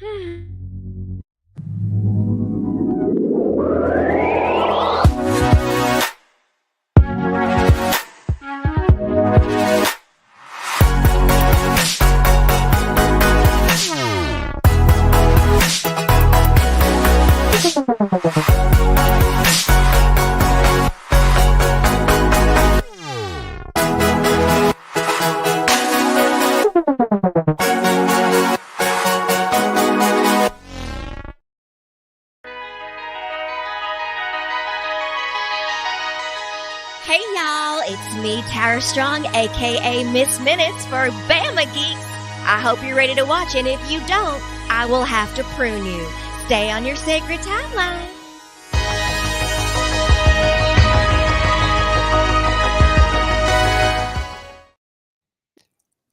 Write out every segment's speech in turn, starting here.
Hey y'all, it's me, Tara Strong, aka Miss Minutes for Bama Geeks. I hope you're ready to watch, and if you don't, I will have to prune you. Stay on your sacred timeline.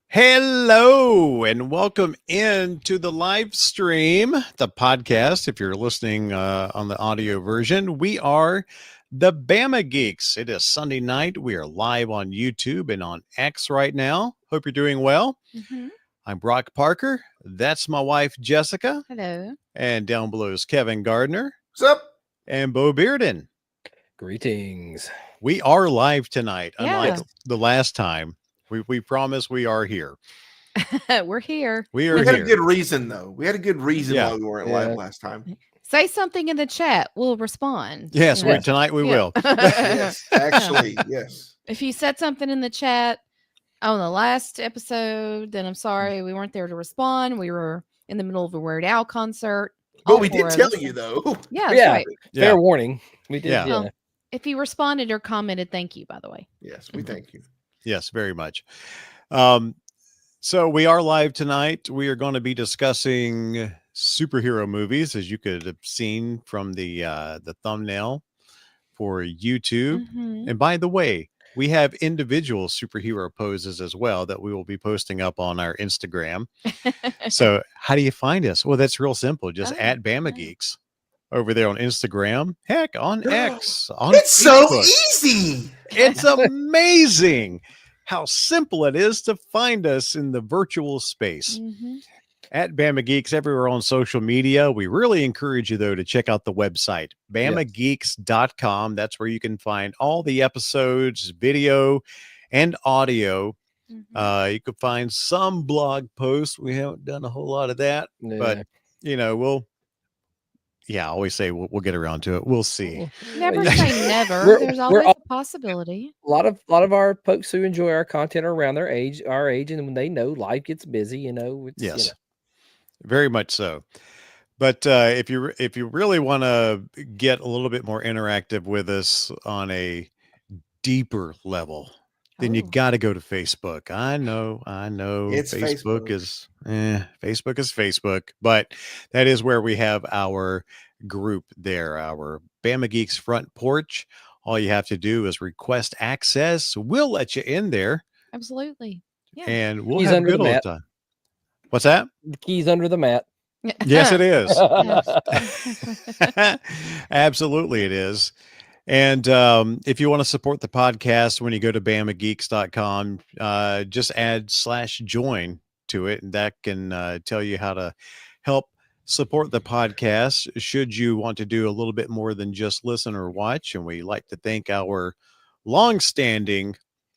Hello and welcome into the live stream, the podcast. If you're listening on the audio version, we are the Bama Geeks. It is Sunday night. We are live on YouTube and on X right now. Hope you're doing well. Mm-hmm. I'm Brock Parker. That's my wife, Jessica. Hello. And down below is Kevin Gardner. What's up? And Bo Bearden. Greetings. We are live tonight, unlike Yeah. the last time. We promise we are here. We're here. We are We had here. a good reason, though. We had a good reason Yeah. why we weren't Yeah. live last time. Say something in the chat. We'll respond. Yes, Yeah. tonight we Yeah. will. Yes, actually, yes. If you said something in the chat on the last episode, then I'm sorry we weren't there to respond. We were in the middle of a Weird Al concert. But All we four did of tell us. you, though. Yeah, that's Yeah. right. Yeah. Fair warning. We did. Yeah. Yeah. Well, if you responded or commented, thank you, by the way. Yes, we thank you. Yes, very much. So we are live tonight. We are going to be discussing superhero movies, as you could have seen from the thumbnail for YouTube. Mhm. And by the way, we have individual superhero poses as well that we will be posting up on our Instagram. So how do you find us? Well, that's real simple. Just Oh, at Bama yeah. Geeks over there on Instagram. Heck, on X. On It's so Facebook. easy. It's amazing how simple it is to find us in the virtual space. Mhm. At Bama Geeks everywhere on social media. We really encourage you, though, to check out the website, bamageeks.com. That's where you can find all the episodes, video and audio. Mhm. You can find some blog posts. We haven't done a whole lot of that, but, I always say we'll get around to it. We'll see. Never Yeah. say never. We're- There's we're always all- a possibility. a lot of our folks who enjoy our content are around our age, and when they know life gets busy, it's Yes, very much so. But if you really want to get a little bit more interactive with us on a deeper level, then you Oh. got to go to Facebook. I know. It's Facebook Facebook. is Facebook is Facebook, but that is where we have our group there, our Bama Geeks front porch. All you have to do is request access. We'll let you in there, Absolutely. Yeah. and we'll Keys have under good the old mat. time. What's that? The keys under the mat. Yes, it is. Yes. Absolutely, it is. And if you want to support the podcast, when you go to bamageeks.com, just add /join to it, and that can tell you how to help support the podcast should you want to do a little bit more than just listen or watch. And we like to thank our longstanding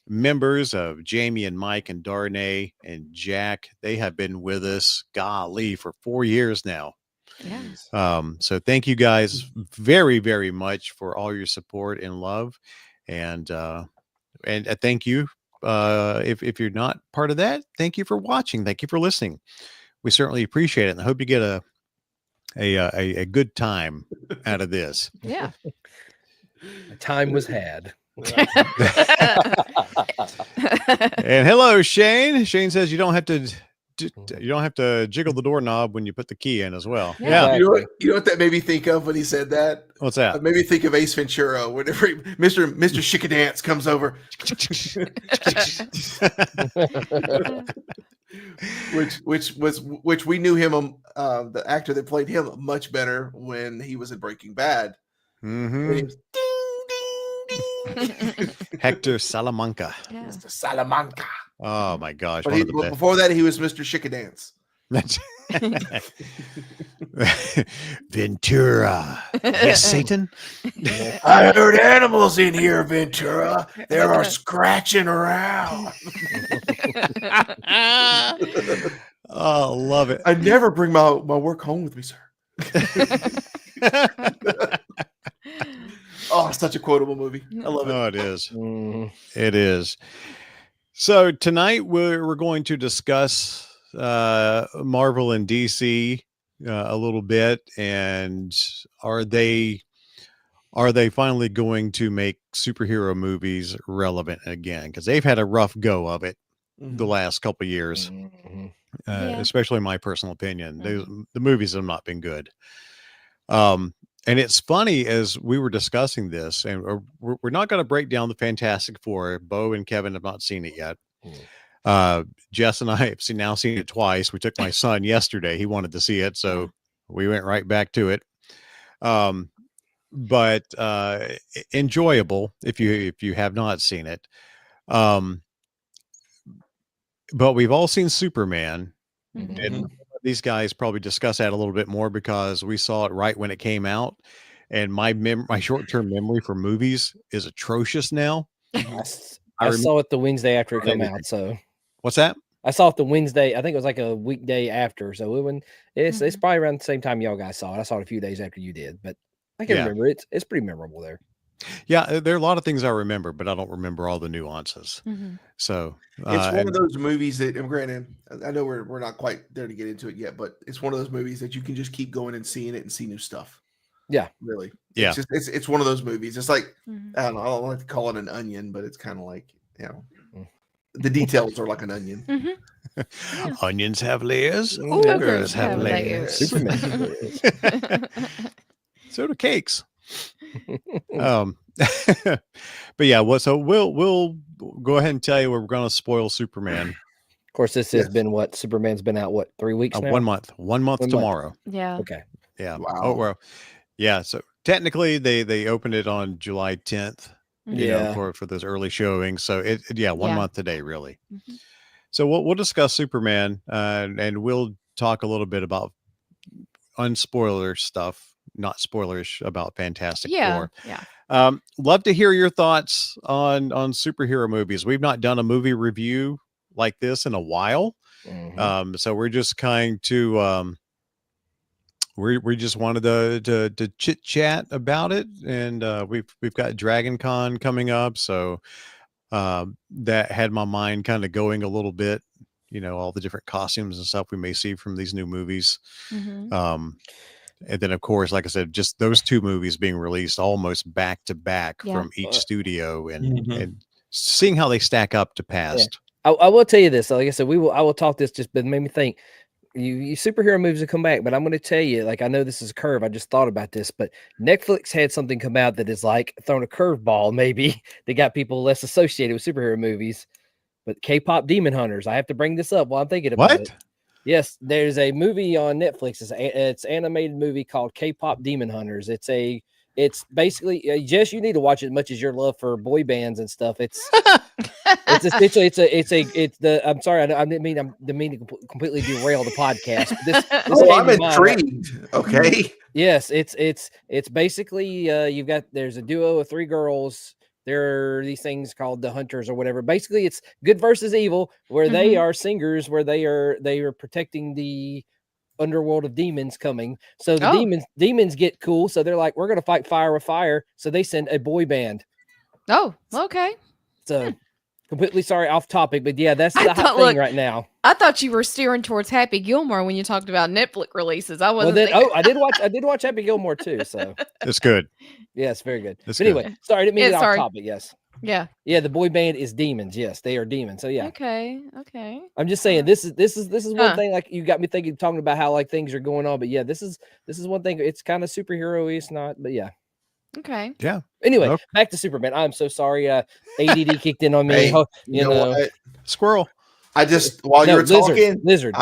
members of Jamie and Mike and Darnay and Jack. They have been with us, golly, for 4 years now. Yeah. So thank you guys very, very much for all your support and love. And thank you. If you're not part of that, thank you for watching. Thank you for listening. We certainly appreciate it. And I hope you get a good time out of this. Yeah. Time was had. And hello, Shane. Shane says you don't have to jiggle the doorknob when you put the key in as well. Yeah. Yeah. You know what that made me think of when he said that? What's It that? made me think of Ace Ventura whenever Mr. Chickadance comes over, which we knew him, the actor that played him, much better when he was in Breaking Bad. Mhm. When he was, ding, ding, ding. Hector Salamanca. Yeah. Mr. Salamanca. Oh my gosh. But One of the best. before that, he was Mr. Chickadance. Ventura. Yes, Satan. I heard animals in here, Ventura. They are scratching around. Oh, love it. I never bring my work home with me, sir. Oh, it's such a quotable movie. I love it. Oh, it is. Mhm. It is. So tonight we're going to discuss Marvel and DC a little bit, and are they finally going to make superhero movies relevant again? Because they've had a rough go of it the last couple of years, Mhm. Yeah. especially in my personal opinion. Mhm. The movies have not been good. And it's funny, as we were discussing this, and we're not going to break down the Fantastic Four. Bo and Kevin have not seen it yet. Jess and I have now seen it twice. We took my son yesterday. He wanted to see it, so we went right back to it. But enjoyable if you have not seen it. But we've all seen Superman, and these guys probably discuss that a little bit more because we saw it right when it came out, and my short-term memory for movies is atrocious now. I saw it the Wednesday after it came out. So What's that? I saw it the Wednesday. I think it was like a weekday after. So it's probably around the same time y'all guys saw it. I saw it a few days after you did, but I can remember it. It's pretty memorable there. Yeah, there are a lot of things I remember, but I don't remember all the nuances. So It's one of those movies that, and granted, I know we're not quite there to get into it yet, but it's one of those movies that you can just keep going and seeing it and see new stuff. Yeah, really. Yeah, it's one of those movies. It's like I don't know. I don't like to call it an onion, but it's kind of like, you know, the details are like an onion. Onions have layers. Ogres have have layers. Superman. So do cakes. But yeah, so we'll go ahead and tell you we're going to spoil Superman. Of course, this has been what Superman's been out 3 weeks now? 1 month. 1 month tomorrow. Yeah. Okay. Yeah. Wow. Oh well. Yeah. So technically, they opened it on July 10th. You know, for those early showings. So 1 month today, really. So we'll discuss Superman, and we'll talk a little bit about unspoiler stuff, not spoilerish, about Fantastic Four. Yeah. Love to hear your thoughts on superhero movies. We've not done a movie review like this in a while. So we're just kind to we just wanted to chit chat about it, and we've got Dragon Con coming up, so that had my mind kind of going a little bit. You know, all the different costumes and stuff we may see from these new movies. And then, of course, like I said, just those two movies being released almost back to back from each studio, and seeing how they stack up to past. I will tell you this. Like I said, I will talk this. Just but it made me think. You superhero movies will come back, but I'm going to tell you, like, I know this is a curve. I just thought about this, but Netflix had something come out that is like throwing a curveball. Maybe they got people less associated with superhero movies, but K-pop Demon Hunters. I have to bring this up while I'm thinking about it. Yes, there's a movie on Netflix. It's an animated movie called K-pop Demon Hunters. It's basically, Jess, you need to watch it as much as your love for boy bands and stuff. It's essentially I'm sorry, I didn't mean to completely derail the podcast. This I'm intrigued. Okay. Yes, it's basically there's a duo of 3 girls. There are these things called the Hunters or whatever. Basically, it's good versus evil, where they are singers, where they are protecting the underworld of demons coming. So the demons get cool. So they're like, we're going to fight fire with fire. So they send a boy band. Oh, okay. So completely sorry, off topic, but yeah, that's the hot thing right now. I thought you were steering towards Happy Gilmore when you talked about Netflix releases. I wasn't. I did watch Happy Gilmore too. So it's good. Yes, very good. But anyway, sorry, I didn't mean to get off topic. Yes. Yeah. Yeah, the boy band is demons. Yes, they are demons. So yeah. Okay. I'm just saying this is one thing, like, you got me thinking, talking about how like things are going on, but yeah, this is one thing. It's kind of superhero-y, it's not, but yeah. Okay. Yeah. Anyway, back to Superman. I'm so sorry. ADD kicked in on me. Hey, you know what? Squirrel. I just while you were talking, lizard.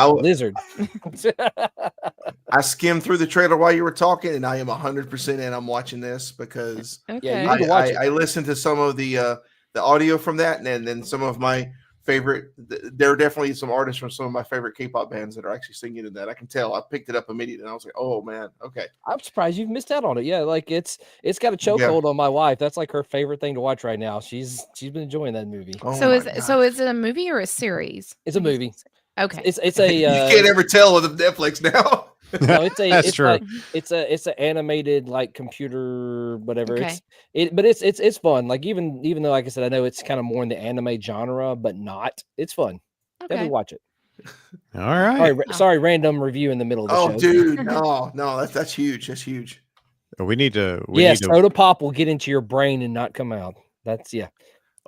I skimmed through the trailer while you were talking, and I am 100% in. I'm watching this because Okay. you need to watch it. I listened to some of the audio from that, and then some of my favorite. There are definitely some artists from some of my favorite K-pop bands that are actually singing in that. I can tell. I picked it up immediately, and I was like, "Oh man, okay." I'm surprised you've missed out on it. Yeah, like it's got a chokehold on my wife. That's like her favorite thing to watch right now. She's been enjoying that movie. Oh So my is gosh. it a movie or a series? It's a movie. Okay. It's a You can't ever tell with Netflix now. no, it's a That's it's true. like it's an animated like computer whatever. Okay. But it's fun. Like even though like I said, I know it's kind of more in the anime genre, but not. It's fun. Okay. Definitely watch it. All right. Sorry, random review in the middle of the Oh, show. dude, no, that's huge. That's huge. We need to. Soda pop will get into your brain and not come out. That's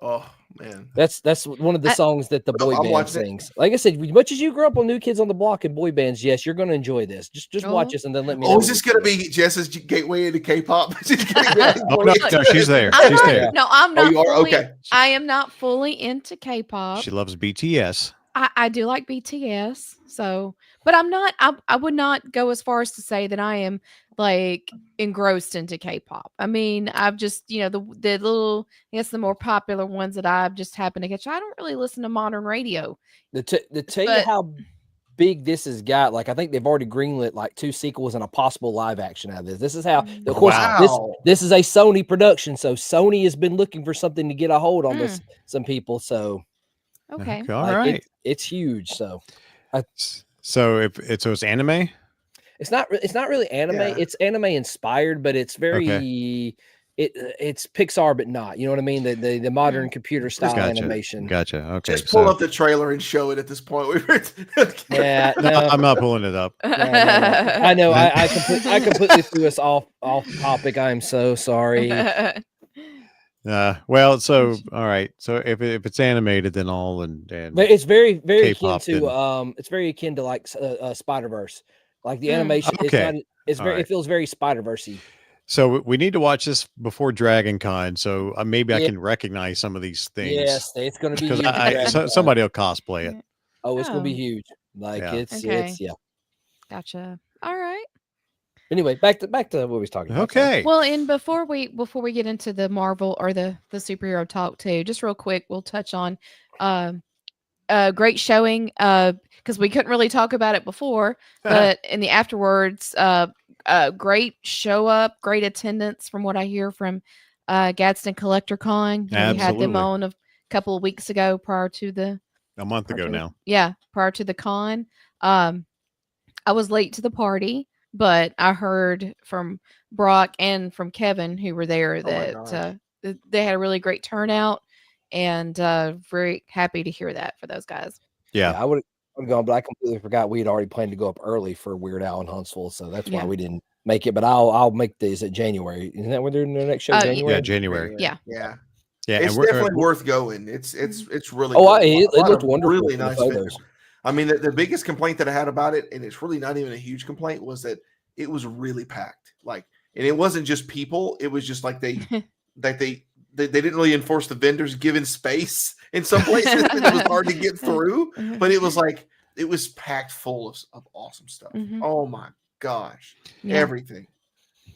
Oh man, That's one of the songs that the boy I'm band watching it. sings. Like I said, as much as you grew up on New Kids on the Block and boy bands, yes, you're going to enjoy this. Just watch this and then let me know. Oh, is this going to be Jess's gateway into K-pop? Oh, no, she's there. I'm She's not, there. no, I'm not you are? fully, Okay. I am not fully into K-pop. She loves BTS. I do like BTS, so but I'm not I would not go as far as to say that I am like engrossed into K-pop. I mean, I've just, the little, I guess the more popular ones that I've just happened to catch. I don't really listen to modern radio. To tell you how big this has got, like I think they've already greenlit like 2 sequels and a possible live action out of this. This is how, of course, this is a Sony production, so Sony has been looking for something to get a hold on this some people. So okay, All right. it's huge. So So it's anime. it's not really anime. Yeah. It's anime inspired, but it's very it's Pixar, but not. You know what I mean? The modern computer style animation. Gotcha. Okay. Just pull up the trailer and show it at this point. Yeah, No, I'm not pulling it up. No. I know. I completely threw us off topic. I'm so sorry. Well, so all right. So if it's animated, then But it's very akin K-pop to it's very akin to like Spider-Verse. Like the animation, Okay. It feels very Spider-Verse-y. So we need to watch this before Dragon Con. So maybe I can recognize some of these things. Yes, it's going to be huge. Because somebody will cosplay it. Oh, it's going to be huge. Like it's Gotcha. All right. Anyway, back to what we was talking about. Okay. Well, and before we get into the Marvel or the superhero talk too, just real quick, we'll touch on great showing because we couldn't really talk about it before, but in the afterwards, great show up, great attendance from what I hear from Gadsden Collector Con. We had them on a couple of weeks ago prior to a month ago now. Yeah, prior to the con. I was late to the party, but I heard from Brock and from Kevin who were there that they had a really great turnout, and very happy to hear that for those guys. Yeah, I would have gone, but I completely forgot we had already planned to go up early for Weird Al in Huntsville, so that's why we didn't make it. But I'll make these at January. Isn't that when they're in their next show? January? Yeah, January. Yeah. It's definitely worth going. It's really it looked wonderful. Really nice photos. I mean, the biggest complaint that I had about it, and it's really not even a huge complaint, was that it was really packed. Like, and it wasn't just people; it was just like they didn't really enforce the vendors given space in some places. It was hard to get through, but it was like it was packed full of awesome stuff. Oh my gosh, everything.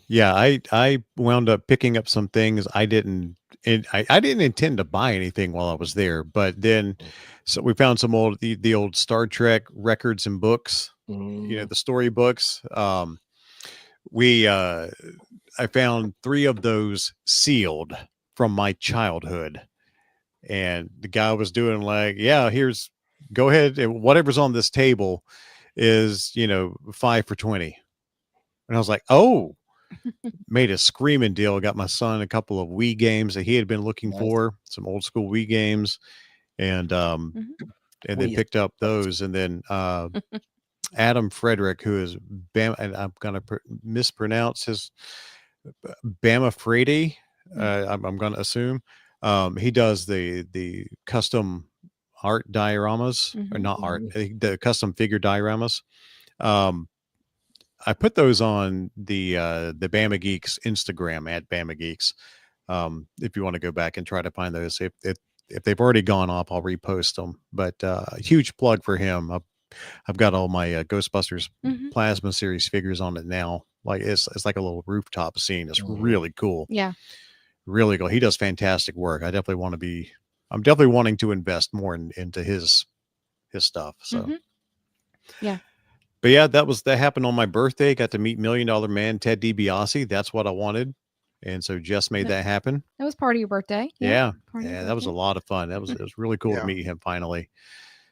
Yeah, I wound up picking up some things I didn't intend to buy anything while I was there, but then so we found some the old Star Trek records and books, the story books. I found 3 of those sealed from my childhood, and the guy was doing like, go ahead, whatever's on this table is 5 for $20, and I was like, oh. Made a screaming deal. Got my son a couple of Wii games that he had been looking for, some old school Wii games, and then picked up those. And then Adam Frederick, who is and I'm gonna mispronounce his Bama Frady. I'm gonna assume he does the custom art dioramas, or not art, the custom figure dioramas. I put those on the Bama Geeks Instagram at Bama Geeks. If you want to go back and try to find those, if they've already gone off, I'll repost them. But a huge plug for him. I've got all my Ghostbusters Plasma series figures on it now. Like it's like a little rooftop scene. It's really cool. Yeah, really cool. He does fantastic work. I definitely want to be I'm definitely wanting to invest more into his stuff. So, Mhm. Yeah. but yeah, that happened on my birthday. Got to meet $1 Million Man Ted DiBiase. That's what I wanted, and so Jess made that happen. That was part of your birthday. Yeah, part of your that was a birthday. lot of fun. It was really cool Yeah. to meet him finally.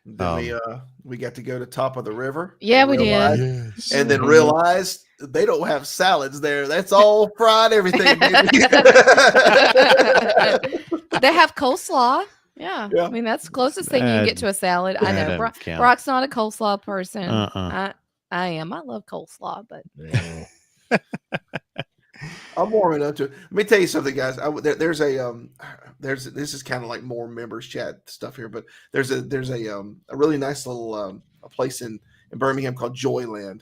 Then we got to go to Top of the River. Yeah, and we did. realized- Yes. And then Mhm. realized they don't have salads there. That's all fried everything. baby. They have coleslaw. Yeah. Yeah. I mean, that's the closest thing you can get to a salad. I that know. doesn't count. Brock's not a coleslaw person. Uh-uh. I am. I love coleslaw, but Yeah. I'm warming up to it. Let me tell you something, guys. There's this is kind of like more members chat stuff here, but there's a really nice little a place in Birmingham called Joyland.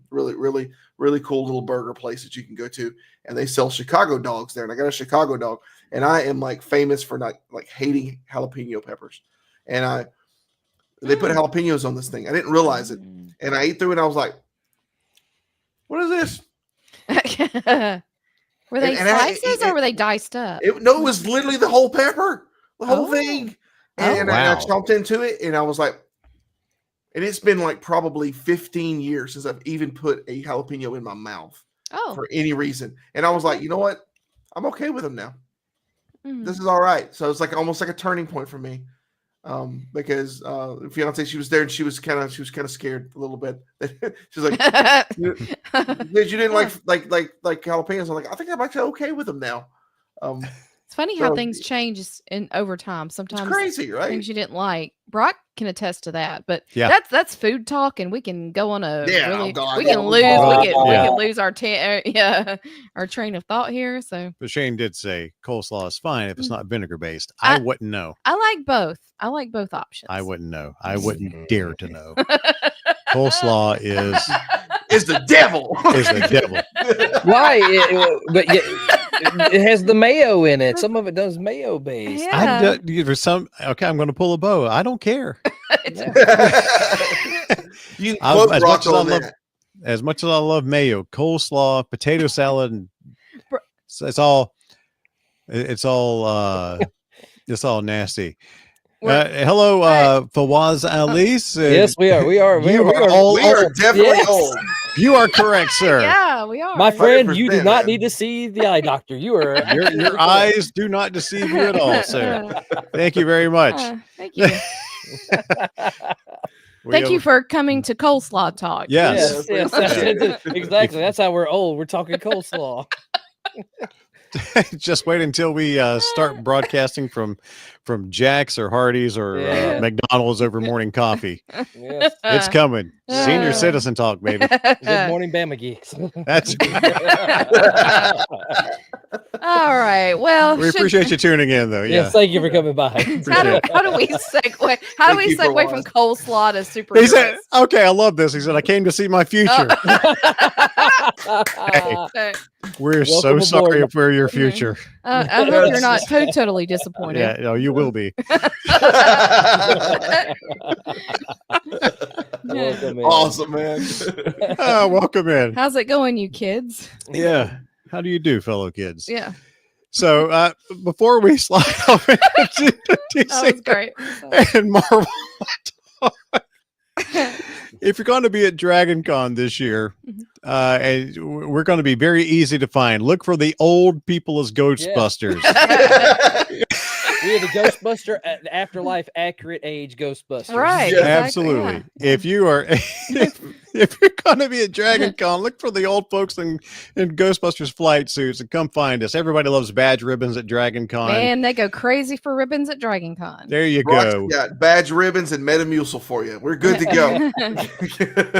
Really cool little burger place that you can go to, and they sell Chicago dogs there. And I got a Chicago dog, and I am like famous for not like hating jalapeno peppers, and they put jalapenos on this thing. I didn't realize it, and I ate through it. And I was like, "What is this?" Were they And slices or were they diced up? It was literally the whole pepper, the whole Oh. thing. Oh, And I wow. chomped into it, and I was like, and it's been like probably 15 years since I've even put a jalapeno in my mouth Oh. for any reason. And I was like, you know what? I'm okay with them now. Mm. This is all right. So it's like almost like a turning point for me. Because the fiance, she was there and she was kind of scared a little bit. She's like, you didn't like jalapenos. I'm like, I think I'm actually okay with them now. It's funny how So- things change over time. It's Sometimes crazy, right? things you didn't like. Brock can attest to that. But Yeah. that's food talk, and we can go on a Yeah, really. oh God, we yeah, can we lose. can- We Yeah. can lose our our train of thought here. So But Shane did say coleslaw is fine if it's not vinegar based. I I- wouldn't know. I like both. I like both options. I wouldn't know. I wouldn't dare to know. Coleslaw is Is the devil. the devil. Why? But it has the mayo in it. Some of it does mayo based. Yeah. For okay, I'm going to pull a bow. I don't care. You can I- quote as Brock much as I on love- that. As much as I love mayo, coleslaw, potato salad, and Bro- it's all nasty. Hello, Fawaz Alice. Yes, we are. We are. You we are are all We are old. definitely Yes. old. You are correct, sir. Yeah, we are. My friend, you do 100%, not man. need to see the eye doctor. You are Your eyes do not deceive you at all, sir. Thank you very much. Thank you. We Thank have- you for coming to Coleslaw Talk. Yes. Yes, exactly. That's how we're old. We're talking coleslaw. Just wait until we start broadcasting from Jack's or Hardee's or Yeah. McDonald's over morning coffee. Yes. It's coming. Senior citizen talk, baby. Good morning, Bama geeks. That's All right. Well, we appreciate you tuning in, though. Yeah. Yes, thank you for coming by. How do we segue? How do Thank we you for segue from coleslaw to superheroes? He said, "Okay, I love this." He said, "I came to see my future." Okay. We're so Welcome sorry aboard. for your future. I hope you're not totally disappointed. Yeah, no, you will be. Welcome in. Awesome, man. Welcome in. How's it going, you kids? Yeah. How do you do, fellow kids? Yeah, So before we slide off into that was DC great. and Marvel, if you're going to be at Dragon Con this year, and we're going to be very easy to find, look for the old people as Ghostbusters. We are the Ghostbuster at the afterlife accurate age Ghostbusters. Right. Yeah. exactly, Absolutely. yeah. If you are, if you're going to be at Dragon Con, look for the old folks in Ghostbusters flight suits and come find us. Everybody loves badge ribbons at Dragon Con. Man, they go crazy for ribbons at Dragon Con. There you Brock's go. got badge ribbons and Metamucil for you. We're good to go.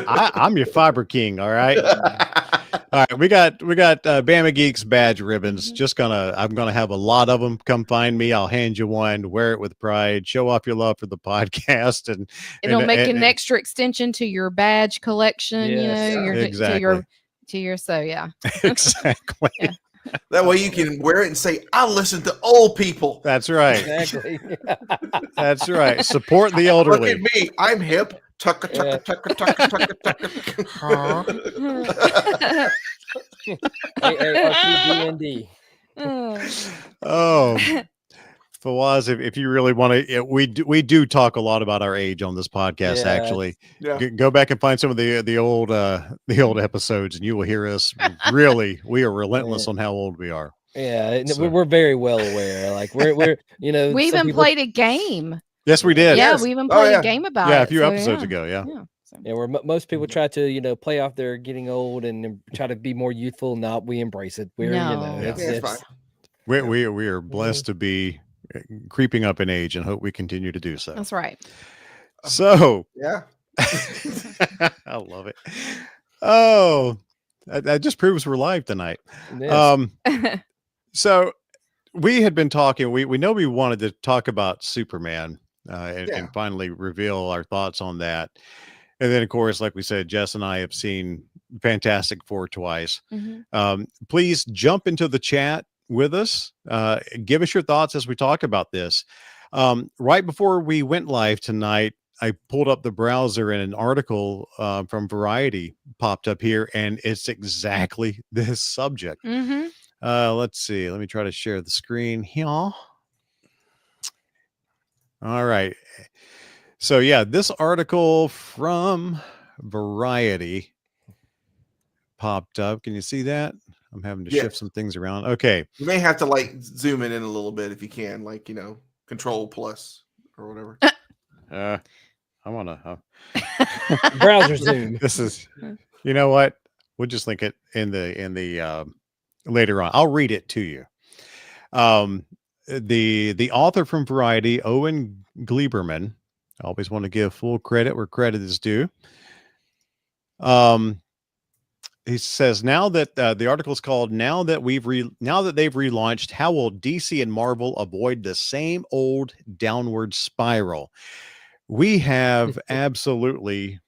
I'm your fiber king. All right. All right, we got Bama Geeks badge ribbons. I'm gonna have a lot of them. Come find me. I'll hand you one. Wear it with pride. Show off your love for the podcast, and It'll make and- an extra extension to your badge collection. Yes. You know, Exactly. to your so yeah. exactly. Yeah. That way you can wear it and say, I listen to old people. That's right. Exactly. That's right. Support the Look elderly. at me. I'm hip. Tucka, tucka, tucka, tucka, tucka, tucka. AARPDND. Oh. Oh, Fawaz, if you really want to, we do talk a lot about our age on this podcast. Yeah, Actually, Yeah. go back and find some of the old episodes, and you will hear us. Really, we are relentless on how old we are. Yeah, and So- we're very well aware. Like we're We some even people- played a game. Yes, we did. Yeah, Yes. we even Oh, played yeah. a game about Yeah, it. a few so, episodes yeah. ago. Yeah. So- Yeah, where most people try to play off their getting old and try to be more youthful. Not we embrace it. We're No. Yeah. it's, Yeah, it's it's fine. We are blessed to be creeping up in age, and hope we continue to do so. That's right. So Yeah. I love it. Oh, that just proves we're live tonight. yes. So we had been talking. We know we wanted to talk about Superman Yeah. and finally reveal our thoughts on that. And then, of course, like we said, Jess and I have seen Fantastic Four twice. Mhm. Please jump into the chat with us. Give us your thoughts as we talk about this. Right before we went live tonight, I pulled up the browser and an article from Variety popped up here, and it's exactly this subject. Mhm. Let's see. Let me try to share the screen here. All right. So yeah, this article from Variety popped up. Can you see that? I'm having to shift Yes. some things around. Okay. You may have to like zoom it in a little bit if you can, like, Control plus or whatever. I want to. Browser zoom. This is. You know what? We'll just link it in the later on. I'll read it to you. The author from Variety, Owen Gleiberman. I always want to give full credit where credit is due. He says now that the article is called now that they've relaunched, how will DC and Marvel avoid the same old downward spiral? We have absolutely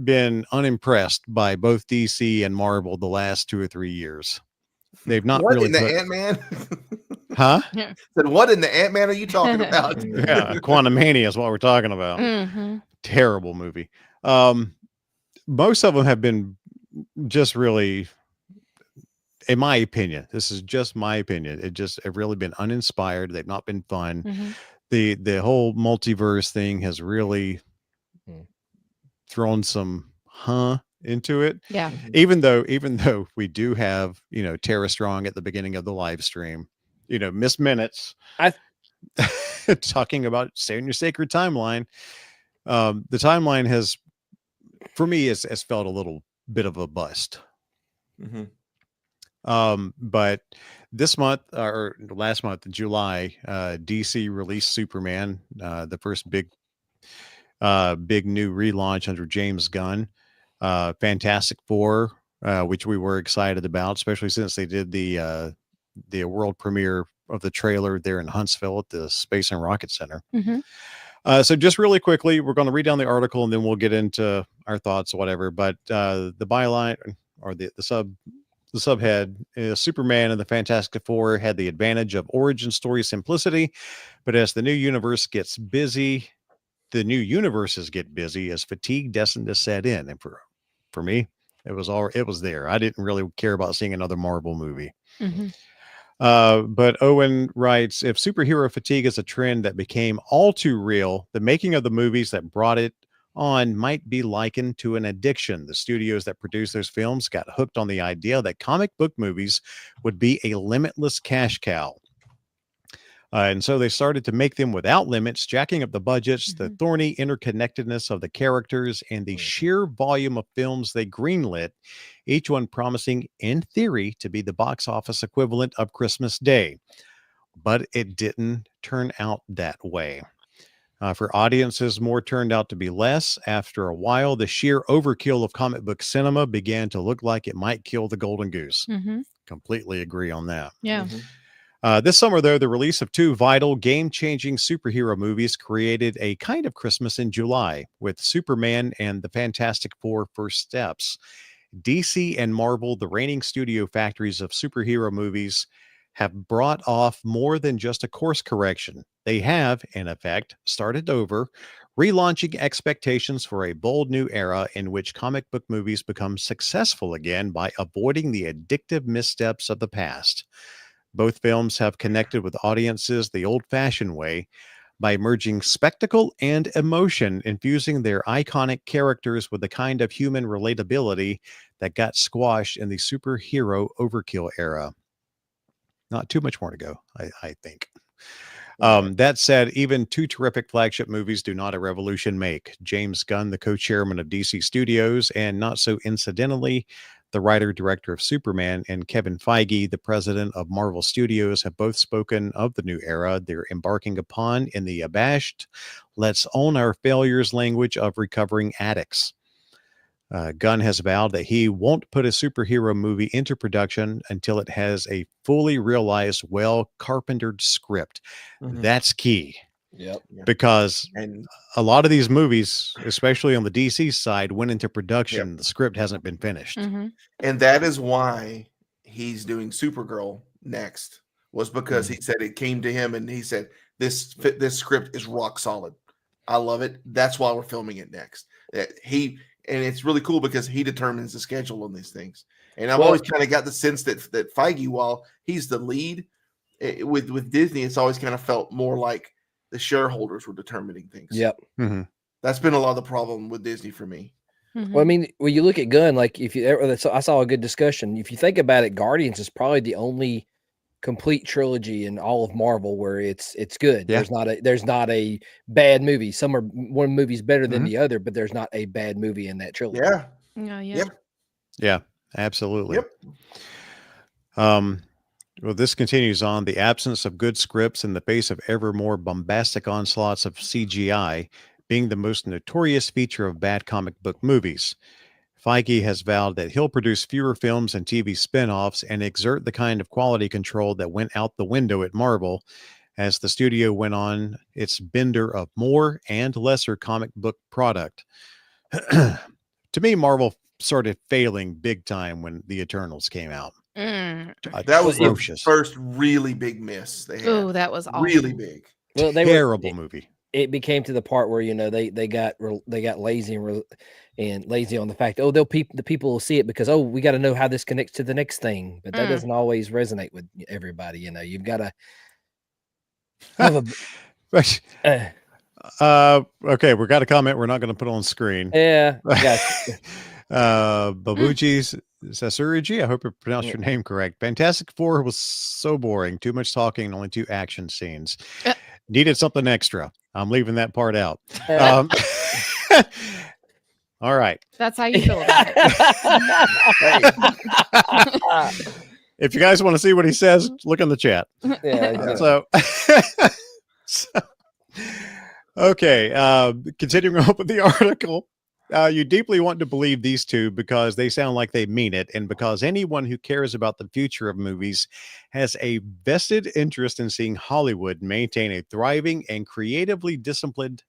been unimpressed by both DC and Marvel the last 2 or 3 years. They've not What really in the put, Ant-Man? huh? Said, what in the Ant-Man are you talking about? Yeah, Quantumania is what we're talking about. Mhm. Terrible movie. Most of them have been just really, in my opinion, this is just my opinion, have really been uninspired. They've not been fun. Mhm. The whole multiverse thing has really thrown some into it. Yeah. Even though we do have, Tara Strong at the beginning of the live stream, Miss Minutes talking about stay in your sacred timeline. The timeline has, for me, has felt a little bit of a bust. But this month or last month in July, DC released Superman, the first big new relaunch under James Gunn. Fantastic Four, which we were excited about, especially since they did the world premiere of the trailer there in Huntsville at the Space and Rocket Center. Mhm. So just really quickly, we're going to read down the article and then we'll get into our thoughts, whatever. But the byline or the subhead is Superman and the Fantastic Four had the advantage of origin story simplicity, but as the new universes get busy as fatigue destined to set in. And for me, it was there. I didn't really care about seeing another Marvel movie. Mhm. But Owen writes, if superhero fatigue is a trend that became all too real, the making of the movies that brought it on might be likened to an addiction. The studios that produced those films got hooked on the idea that comic book movies would be a limitless cash cow. And so they started to make them without limits, jacking up the budgets, the thorny interconnectedness of the characters, and the sheer volume of films they greenlit, each one promising, in theory, to be the box office equivalent of Christmas Day. But it didn't turn out that way. For audiences, more turned out to be less. After a while, the sheer overkill of comic book cinema began to look like it might kill the golden goose. Mhm. Completely agree on that. Yeah. This summer, though, the release of two vital, game-changing superhero movies created a kind of Christmas in July with Superman and the Fantastic Four First Steps. DC and Marvel, the reigning studio factories of superhero movies, have brought off more than just a course correction. They have, in effect, started over, relaunching expectations for a bold new era in which comic book movies become successful again by avoiding the addictive missteps of the past. Both films have connected with audiences the old-fashioned way by merging spectacle and emotion, infusing their iconic characters with the kind of human relatability that got squashed in the superhero overkill era. Not too much more to go, I think. That said, even two terrific flagship movies do not a revolution make. James Gunn, the co-chairman of DC Studios, and not so incidentally, the writer-director of Superman, and Kevin Feige, the president of Marvel Studios, have both spoken of the new era they're embarking upon in the abashed, let's own our failures language of recovering addicts. Gunn has vowed that he won't put a superhero movie into production until it has a fully realized, well-carpentered script. Mhm. That's key. Yep. Because And a lot of these movies, especially on the DC side, went into production. The script hasn't been finished. Mhm. and that is why he's doing Supergirl next, was because he said it came to him and he said this script is rock solid. I love it. That's why we're filming it next. And it's really cool because he determines the schedule on these things. And I've Well- always kind of got the sense that Feige, while he's the lead with Disney, it's always kind of felt more like the shareholders were determining things. Yep. Mhm. That's been a lot of the problem with Disney for me. Mhm. Well, I mean, when you look at Gunn, like if you, I saw a good discussion. If you think about it, Guardians is probably the only complete trilogy in all of Marvel where it's good. Yeah. There's not a bad movie. One movie's better than Mhm. the other, but there's not a bad movie in that trilogy. Yeah. Yeah, yeah. Yep. Yeah, absolutely. Yep. Well, this continues on. The absence of good scripts in the face of ever more bombastic onslaughts of CGI being the most notorious feature of bad comic book movies. Feige has vowed that he'll produce fewer films and TV spin-offs and exert the kind of quality control that went out the window at Marvel as the studio went on its bender of more and lesser comic book product. To me, Marvel started failing big time when The Eternals came out. Mm. That was the Atrocious. first really big miss they had. Oh, that was awful. really big. Well, Terrible movie. It became to the part where they got lazy and lazy on the fact. Oh, the people will see it because we got to know how this connects to the next thing, but that Mm. doesn't always resonate with everybody. You've got to have Okay, we got a comment we're not going to put on screen. yeah. Got Babuji Sasuriji, I hope I pronounced your name correct. Fantastic Four was so boring. Too much talking and only 2 action scenes. Needed something extra. I'm leaving that part out. All right. That's how you feel about it. If you guys want to see what he says, look in the chat. yeah. So, okay. Continuing on with the article. You deeply want to believe these two because they sound like they mean it, and because anyone who cares about the future of movies has a vested interest in seeing Hollywood maintain a thriving and creatively disciplined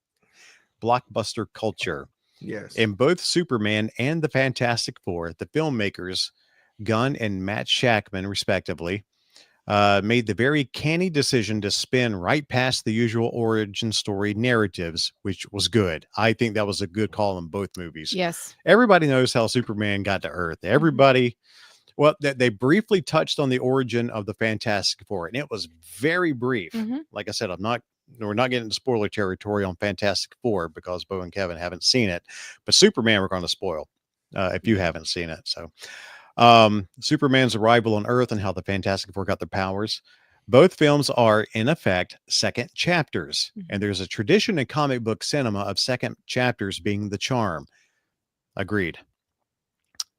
blockbuster culture. Yes. In both Superman and the Fantastic Four, the filmmakers, Gunn and Matt Shakman, respectively, made the very canny decision to spin right past the usual origin story narratives, which was good. I think that was a good call in both movies. Yes. Everybody knows how Superman got to Earth. Everybody, well, they briefly touched on the origin of the Fantastic Four, and it was very brief. Mhm. Like I said, we're not getting into spoiler territory on Fantastic Four because Bo and Kevin haven't seen it, but Superman we're going to spoil if you haven't seen it. So Superman's arrival on Earth and how the Fantastic Four got their powers. Both films are, in effect, second chapters, and there's a tradition in comic book cinema of second chapters being the charm. Agreed.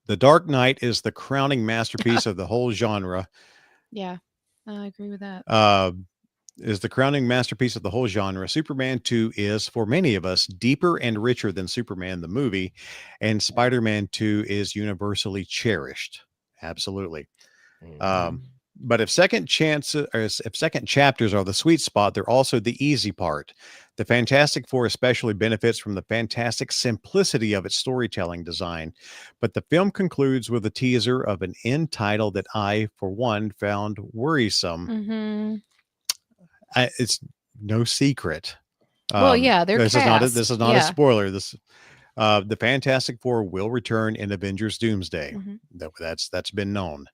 The Dark Knight is the crowning masterpiece of the whole genre. Yeah. I agree with that. Is the crowning masterpiece of the whole genre. Superman 2 is, for many of us, deeper and richer than Superman the movie, and Spider-Man 2 is universally cherished. Absolutely. But if second chapters are the sweet spot, they're also the easy part. The Fantastic Four especially benefits from the fantastic simplicity of its storytelling design. But the film concludes with a teaser of an end title that I, for one, found worrisome. Mm-hmm. It's no secret. Well, yeah, they're this is not a cast. spoiler. The Fantastic Four will return in Avengers Doomsday. Mhm. That's been known.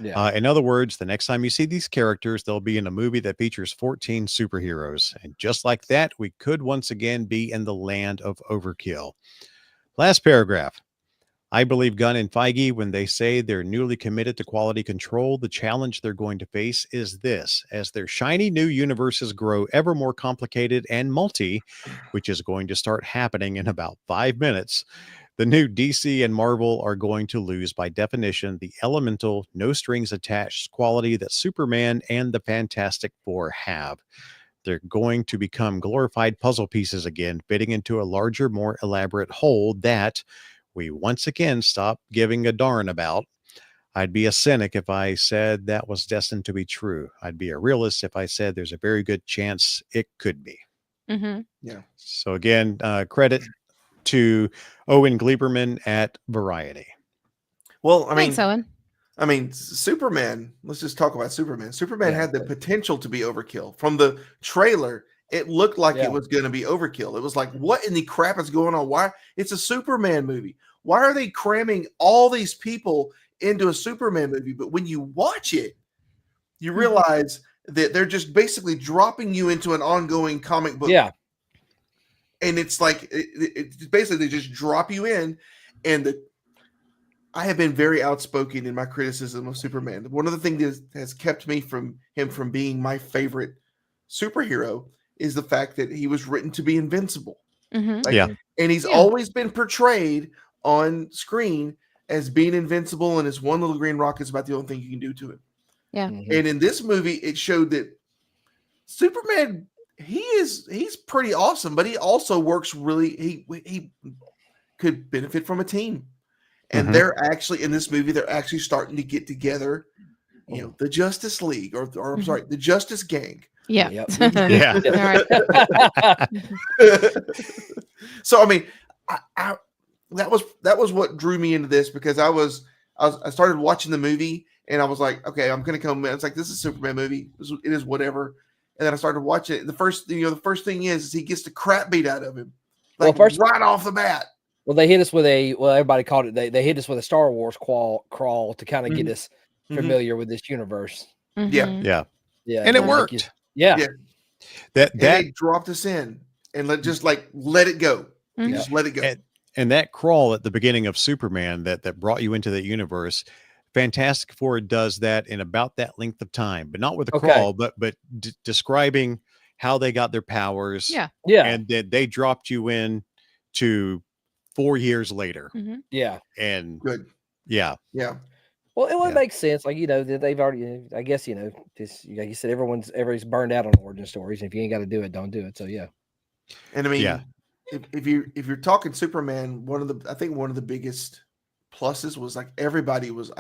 Yeah. In other words, the next time you see these characters, they'll be in a movie that features 14 superheroes. And just like that, we could once again be in the land of overkill. Last paragraph. I believe Gunn and Feige when they say they're newly committed to quality control. The challenge they're going to face is this: as their shiny new universes grow ever more complicated and multi, which is going to start happening in about 5 minutes, the new DC and Marvel are going to lose, by definition, the elemental, no strings attached quality that Superman and the Fantastic Four have. They're going to become glorified puzzle pieces again, fitting into a larger, more elaborate whole that we once again stop giving a darn about. I'd be a cynic if I said that was destined to be true. I'd be a realist if I said there's a very good chance it could be. Mhm. So again, credit to Owen Gleiberman at Variety. Well, I mean, Thanks, Owen. Superman. Let's just talk about Superman. Superman Yeah. had the potential to be overkill. From the trailer, it looked like Yeah. it was going to be overkill. It was like, what in the crap is going on? Why? It's a Superman movie. Why are they cramming all these people into a Superman movie? But when you watch it, you realize that they're just basically dropping you into an ongoing comic book. Yeah. And it's like, it's basically they just drop you in. And I have been very outspoken in my criticism of Superman. One of the things that has kept me from being my favorite superhero is the fact that he was written to be invincible. Mhm. Yeah. And he's always been portrayed on screen as being invincible, and his one little green rock is about the only thing you can do to him. Yeah. Mhm. And in this movie, it showed that Superman, he's pretty awesome, but he also works really, he could benefit from a team. And Mhm. they're actually in this movie, they're actually starting to get together, the Justice League, or I'm sorry, the Justice Gang. Yeah. Yep. Yeah. All right. So I mean, I that was what drew me into this, because I started watching the movie and I was like, okay, I'm gonna come in. It's like, this is a Superman movie. It is whatever. And then I started watching it. The first thing is he gets the crap beat out of him, like right off the bat. Well, they hit us with everybody called it. They hit us with a Star Wars crawl to kind of get us familiar with this universe. Yeah. Mhm. Yeah. Yeah, And it like worked. Yeah. Yeah. That And they dropped us in and let it go. Mhm. Just let it go. And that crawl at the beginning of Superman that brought you into that universe, Fantastic Four does that in about that length of time, but not with a Okay. crawl, but describing how they got their powers. Yeah. Yeah. And then they dropped you in to 4 years later. Mhm. Yeah. And Good. yeah. Yeah. Well, it would Yeah. make sense. Like, that they've already, I guess, just like you said, everybody's burned out on origin stories. And if you ain't got to do it, don't do it. So yeah. And I mean, Yeah. if you're talking Superman, I think one of the biggest pluses was like everybody was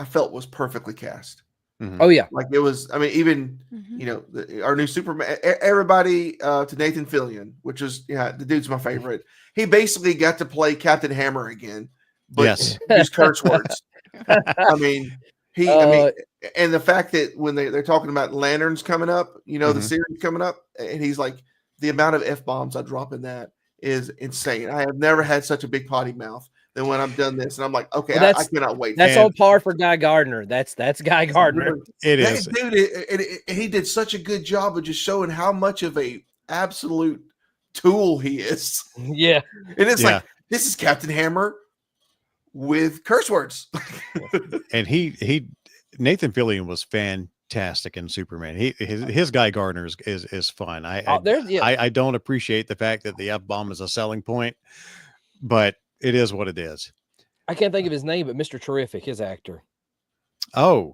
perfectly cast. Mhm. Oh yeah. Like it was, I mean, even Mhm. our new Superman, everybody to Nathan Fillion, which is the dude's my favorite. He basically got to play Captain Hammer again, but Yes. use curse words. I mean, and the fact that when they're talking about Lanterns coming up, the Mhm. series coming up, and he's like, the amount of F-bombs I drop in that is insane. I have never had such a big potty mouth than when I've done this, and I'm like, okay, Well, I cannot wait. That's And- on par for Guy Gardner. That's Guy Gardner. It That is. dude, he did such a good job of just showing how much of a absolute tool he is. Yeah. And it's Yeah. like, this is Captain Hammer with curse words. And Nathan Fillion was fantastic in Superman. His Guy Gardner is fun. I don't appreciate the fact that the F-bomb is a selling point, but it is what it is. I can't think of his name, but Mr. Terrific, his actor. I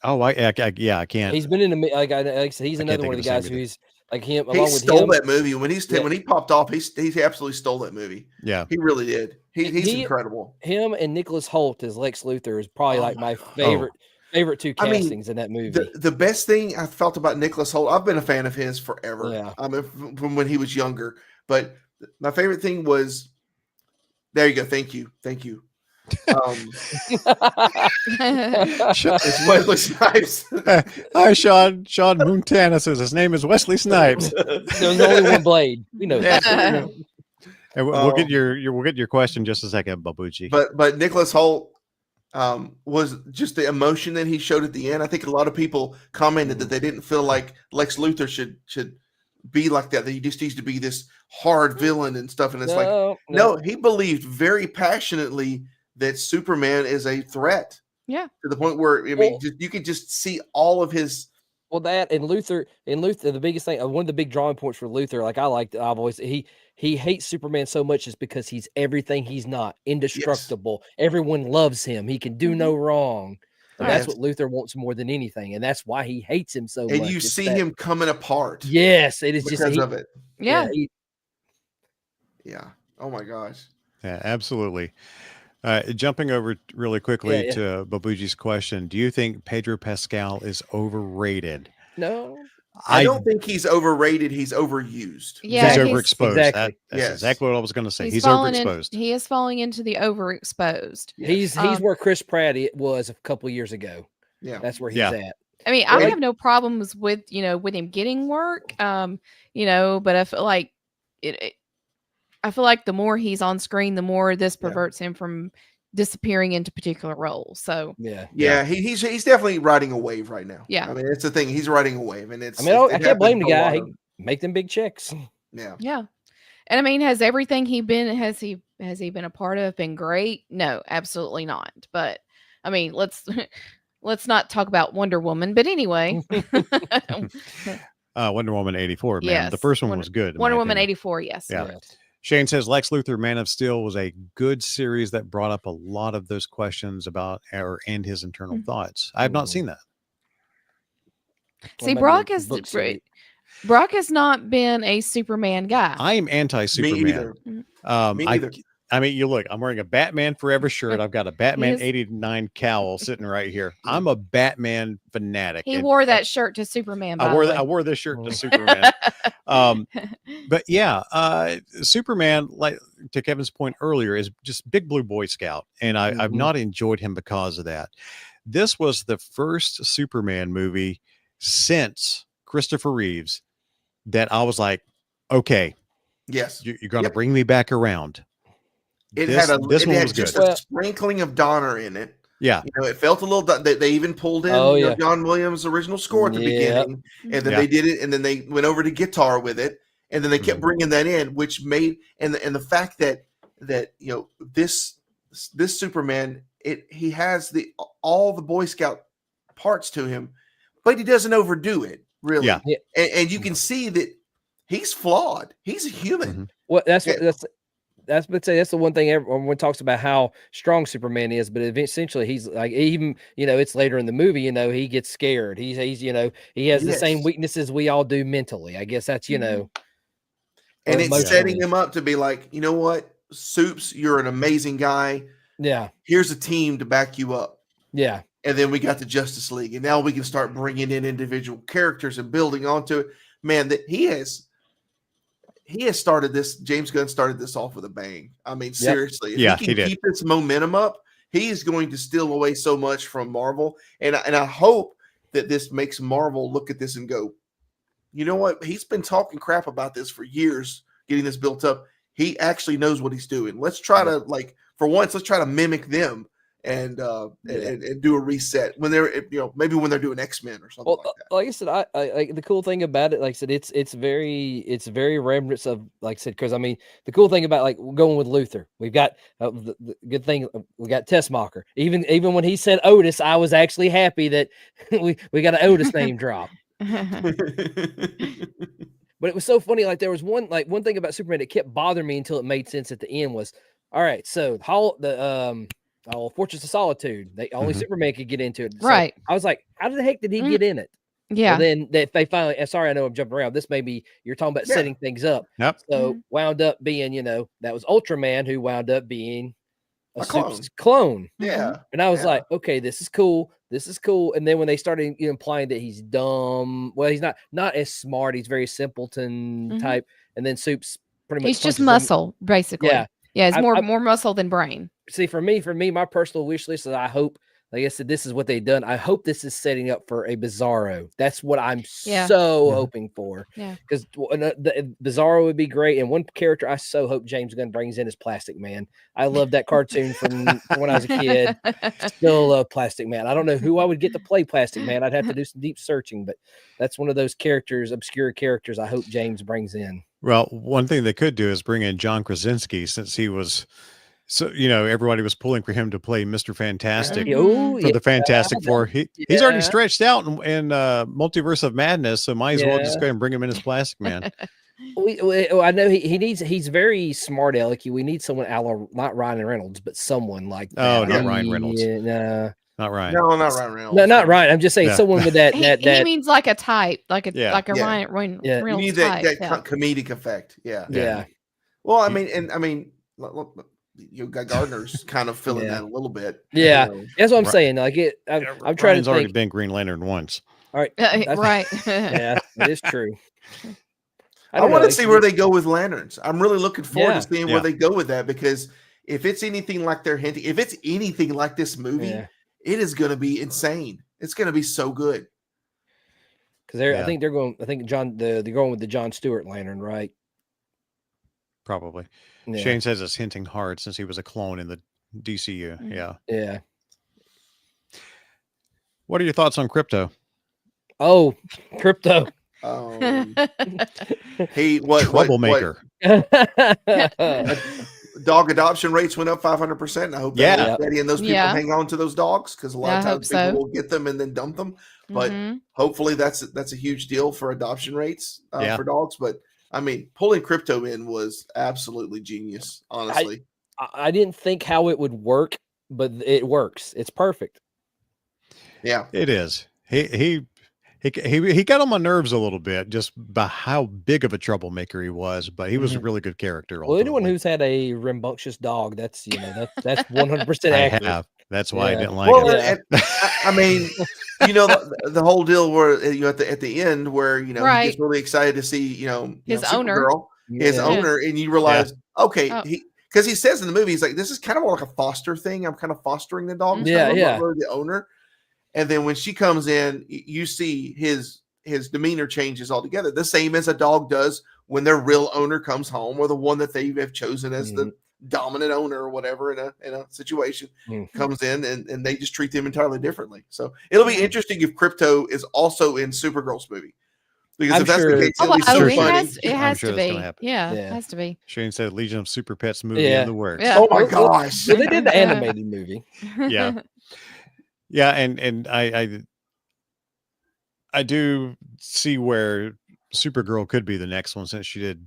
can't. He's been in the like I said, he's I can't another think one of of the his guys name either. who's like him. He Along with stole him, that movie when he popped off. He absolutely stole that movie. Yeah. He really did. He's incredible. him and Nicholas Holt as Lex Luthor is probably like my favorite two I mean, castings in that movie. The best thing I felt about Nicholas Holt, I've been a fan of his forever. Yeah. I mean, from when he was younger. But my favorite thing was, there you go. Thank you. It's Wesley Snipes. Hi, Sean. Sean Montana says his name is Wesley Snipes. There was only one blade. You know. Yeah. And we'll get we'll get your question in just a second, Babuji. But Nicholas Holt was just the emotion that he showed at the end. I think a lot of people commented that they didn't feel like Lex Luthor should be like that. That he just needs to be this hard villain and stuff. And it's no, he believed very passionately that Superman is a threat. Yeah. To the point where you could just see all of his. Well, that and Luthor, the biggest thing, one of the big drawing points for Luthor, like I've always, he hates Superman so much is because he's everything he's not, indestructible. Yes. Everyone loves him. He can do no wrong. And that's what Luthor wants more than anything, and that's why he hates him so much. And you see him coming apart. Yes, it is because of it. Yeah. Yeah. Oh my gosh. Yeah, absolutely. Jumping over really quickly to Babuji's question, do you think Pedro Pascal is overrated? No. I don't think he's overrated. He's overused. Yeah, he's overexposed. Exactly. That's exactly what I was going to say. He's overexposed. He is falling into the overexposed. He's where Chris Pratt was a couple of years ago. Yeah, that's where he's at. I mean, I have no problems with with him getting work. But I feel like I feel like the more he's on screen, the more this perverts him from disappearing into particular roles. So he's definitely riding a wave right now. Yeah, I mean, it's the thing. He's riding a wave, and it's. I can't blame the guy. He make them big checks. Yeah, yeah. And I mean, has everything he been a part of been great? No, absolutely not. But I mean, let's not talk about Wonder Woman. But anyway, Wonder Woman 84. Man, yes. The first one was good. Wonder Woman 84. Yes. Yeah. Yes. Shane says Lex Luthor, Man of Steel was a good series that brought up a lot of those questions about and his internal thoughts. I have not seen that. See, Brock has not been a Superman guy. I am anti-Superman. Me either. I mean, you look, I'm wearing a Batman Forever shirt. I've got a Batman 89 cowl sitting right here. I'm a Batman fanatic. He wore that shirt to Superman. I wore this shirt to Superman. But yeah, Superman, like to Kevin's point earlier, is just big blue Boy Scout. And I've not enjoyed him because of that. This was the first Superman movie since Christopher Reeves that I was like, okay, yes, you're going to bring me back around. This one was just a sprinkling of Donner in it. Yeah, it felt a little. They even pulled in John Williams' original score at the beginning, and then they did it, and then they went over to guitar with it, and then they kept bringing that in, which made and the fact that this Superman he has all the Boy Scout parts to him, but he doesn't overdo it really. Yeah, and you can see that he's flawed. He's a human. Well, that's the one thing everyone talks about how strong Superman is, but essentially he's like, even it's later in the movie, he gets scared. He's he has the same weaknesses we all do mentally. I guess that's and it's setting him up to be like, you know what, Soups, you're an amazing guy. Yeah, here's a team to back you up. Yeah, and then we got the Justice League, and now we can start bringing in individual characters and building onto it. Man, that he has started this. James Gunn started this off with a bang. I mean, seriously, if he can keep this momentum up, he is going to steal away so much from Marvel. And I hope that this makes Marvel look at this and go, you know what? He's been talking crap about this for years, getting this built up. He actually knows what he's doing. Let's try to for once, let's try to mimic them and do a reset when they're maybe when they're doing X-Men or something like that. Like I said, I like the cool thing about it. Like I said, it's very remnants of, like I said, because I mean the cool thing about going with Luthor, we've got the good thing, we got Tessmacher. Even when he said Otis, I was actually happy that we got an Otis name drop. But it was so funny. Like there was one thing about Superman that kept bothering me until it made sense at the end was, all right, so Fortress of Solitude, only Superman could get into it. So right. I was like, how the heck did he get in it? Yeah. Well, then they finally, sorry, I know I'm jumping around. This may be, you're talking about setting things up. Yep. So wound up being, that was Ultraman who wound up being a clone. Yeah. And I was like, okay, this is cool. And then when they started implying that he's dumb, well, he's not as smart. He's very simpleton type. And then Soup's pretty much. He's just muscle, basically. Yeah. Yeah. It's more muscle than brain. See, for me, my personal wish list is I hope Like I said, this is what they've done. I hope this is setting up for a Bizarro. That's what I'm Yeah. so Mhm. hoping for. Yeah. Because the Bizarro would be great. And one character I so hope James Gunn brings in is Plastic Man. I love that cartoon from when I was a kid. Still love Plastic Man. I don't know who I would get to play Plastic Man. I'd have to do some deep searching, but that's one of those characters, obscure characters I hope James brings in. Well, one thing they could do is bring in John Krasinski, since he was so, everybody was pulling for him to play Mr. Fantastic Mhm. for the Fantastic Four. He's already yeah. stretched out in Multiverse of Madness, so might as well just go ahead and bring him in as Plastic Man. I know he's very smart alecky. We need someone not Ryan Reynolds, but someone like Oh, that. not Ryan Reynolds. No, Not Ryan. No, not Ryan Reynolds. no, not Ryan. I'm just saying Yeah. someone with that he that means like a type, like a Yeah. Ryan Yeah. You Reynolds need type. that yeah. comedic effect. Yeah. yeah. Well, I mean, look, you got Gardner's kind of filling Yeah. that a little bit. Yeah. You know. That's what I'm Right. saying. Like I'm trying Ryan's to already think. been Green Lantern once. All right, that's- Right. Yeah, it is true. I don't know, want to like, see where they go with lanterns. I'm really looking forward Yeah. to seeing Yeah. where they go with that, because if it's anything like they're hinting, if it's anything like this movie, Yeah. it is going to be insane. It's going to be so good. Because I Yeah. think they're going. I think they're going with the John Stewart lantern, right? Probably. Yeah. Shane says it's hinting hard since he was a clone in the DCU. Mhm. Yeah. Yeah. What are your thoughts on Crypto? Oh, Crypto. He what Troublemaker. dog adoption rates went up 500%. And I hope Yeah. that Daddy and those people Yeah. hang on to those dogs, because a lot I of hope times people so. will get them and then dump them. But Mhm. hopefully that's a huge deal for adoption rates Yeah. for dogs. But I mean, pulling Crypto in was absolutely genius, honestly. I didn't think how it would work, but it works. It's perfect. Yeah. It is. He got on my nerves a little bit just by how big of a troublemaker he was, but he was a really good character. Well, anyone ultimately. who's had a rambunctious dog, that's that's 100% I accurate. have. That's why I Yeah. didn't like Well, it. Yeah. I mean, the whole deal where at the end where he Right. gets really excited to see His owner. Supergirl, his Yeah. owner, and you realize okay, Oh. because he says in the movie, he's like, this is kind of more like a foster thing. I'm kind of fostering the dog. Yeah, I'm yeah. not really the owner. And then when she comes in, you see his demeanor changes altogether, the same as a dog does when their real owner comes home, or the one that they have chosen as the dominant owner or whatever in a situation Mhm. comes in, and they just treat them entirely differently. So it'll be interesting if Crypto is also in Supergirl's movie, because I'm if that's sure- the case, Oh, it'll be oh, so it funny. has, I'm sure to that's be. gonna happen. Yeah, Yeah. it has to be. Shane said Legion of Super Pets movie Yeah. in the works. Yeah. Oh my Well, gosh. Well, they did the animated movie. Yeah. Yeah, and I do see where Supergirl could be the next one, since she did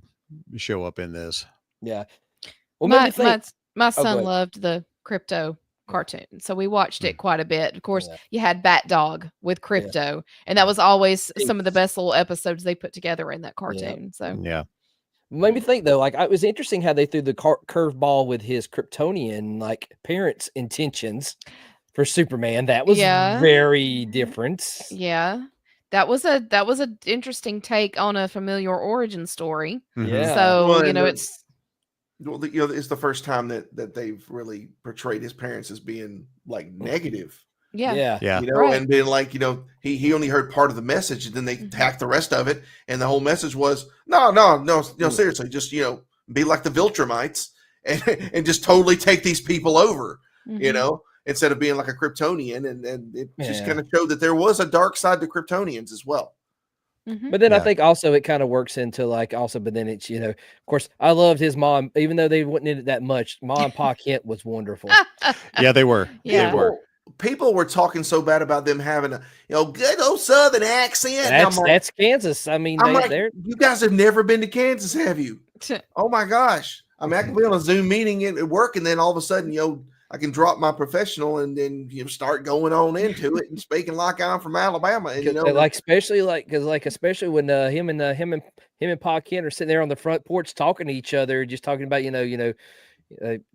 show up in this. Yeah. Well, maybe think. My go son ahead. loved the Crypto cartoon, so we watched it quite a bit. Of course, Yeah. you had Bat Dog with Crypto, and that was always some of the best little episodes they put together in that cartoon. So Yeah. Made me think though, like it was interesting how they threw the curveball with his Kryptonian like parents' intentions for Superman. That was Yeah. very different. yeah, that was a interesting take on a familiar origin story. Mhm. Yeah. So Well, you know, and, it's Well, it's the first time that they've really portrayed his parents as being like negative, yeah, Yeah. Yeah. Right. and being like, he only heard part of the message, and then they Mhm. tacked the rest of it, and the whole message was no, seriously, just be like the Viltrumites and just totally take these people over, Mhm. instead of being like a Kryptonian, and it just Yeah. kind of showed that there was a dark side to Kryptonians as well. Mhm. But then I Yeah. think also it kind of works into like also, but then it's of course I loved his mom, even though they wouldn't in it that much. Ma and Pa Kent was wonderful. Yeah, they were. Yeah. They were. People were talking so bad about them having a good old Southern accent. and I'm like, That's Kansas. I mean, I'm like, they're you guys have never been to Kansas, have you? Oh my gosh. I mean, I can be on a Zoom meeting at work, and then all of a sudden, I can drop my professional and then start going on into it and speaking like I'm from Alabama. And like especially especially when him and Pa Kent are sitting there on the front porch talking to each other, just talking about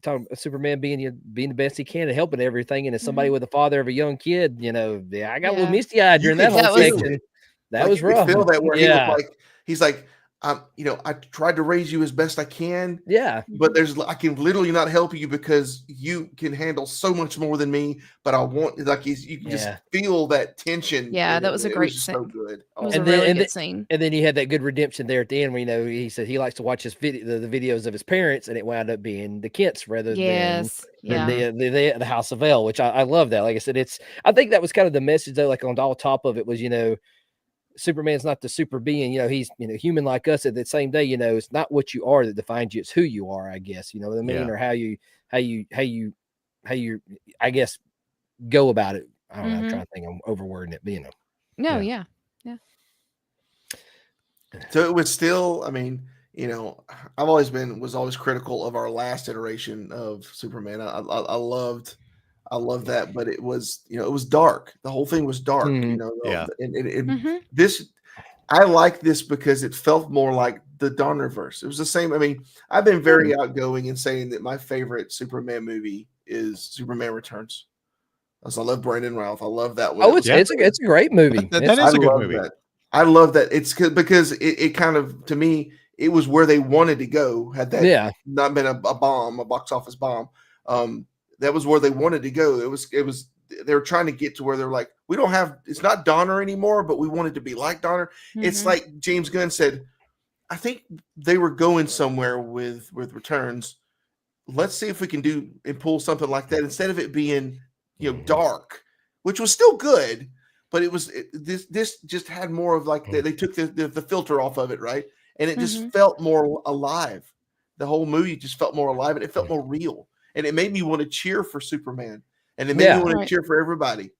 talking about Superman being the best he can and helping everything, and as somebody with a father of a young kid, I got a Yeah. little misty eyed during You that could whole feel it. section. That like, was you could rough. feel that where Yeah. he's like, I tried to raise you as best I can, Yeah. but I can literally not help you because you can handle so much more than me. But I want you can just Yeah. feel that tension. Yeah, in that it, was a and it great just scene. so good. It was And a then- really and good scene. And then you had that good redemption there at the end where, he said he likes to watch his the videos of his parents, and it wound up being the Kents rather Yes. than Yeah. the House of L, which I love that. Like I said, I think that was kind of the message though, like on all top of it was, Superman's not the super being, he's human like us. At the same day, it's not what you are that defines you, it's who you are, I guess. You know what I mean? Yeah. Or how you I guess go about it. I don't know, I'm Mhm. trying to think, I'm overwording it, but No, Yeah. yeah. So it was still, I've always was always critical of our last iteration of Superman. I loved that, but it was, it was dark. The whole thing was dark, Mhm. Yeah. Mhm. I like this because it felt more like the Donnerverse. It was the same. I've been very outgoing in saying that my favorite Superman movie is Superman Returns. I love Brandon Routh. I love that one. Oh, it's a great movie. That It's- is a good love movie. that. I love that. It's because it kind of, to me, it was where they wanted to go. Had that not been a bomb, a box office bomb, that was where they wanted to go. It was they were trying to get to where they're like, we don't have, it's not Donner anymore, but we wanted to be like Donner. It's Mhm. like James Gunn said, I think they were going somewhere with Returns. Let's see if we can do and pull something like that instead of it being, dark, which was still good, but this just had more of like they took the filter off of it, right? And it just Mhm. felt more alive. The whole movie just felt more alive, and it felt more real. And it made me want to cheer for Superman, and it made me want to Right. cheer for everybody.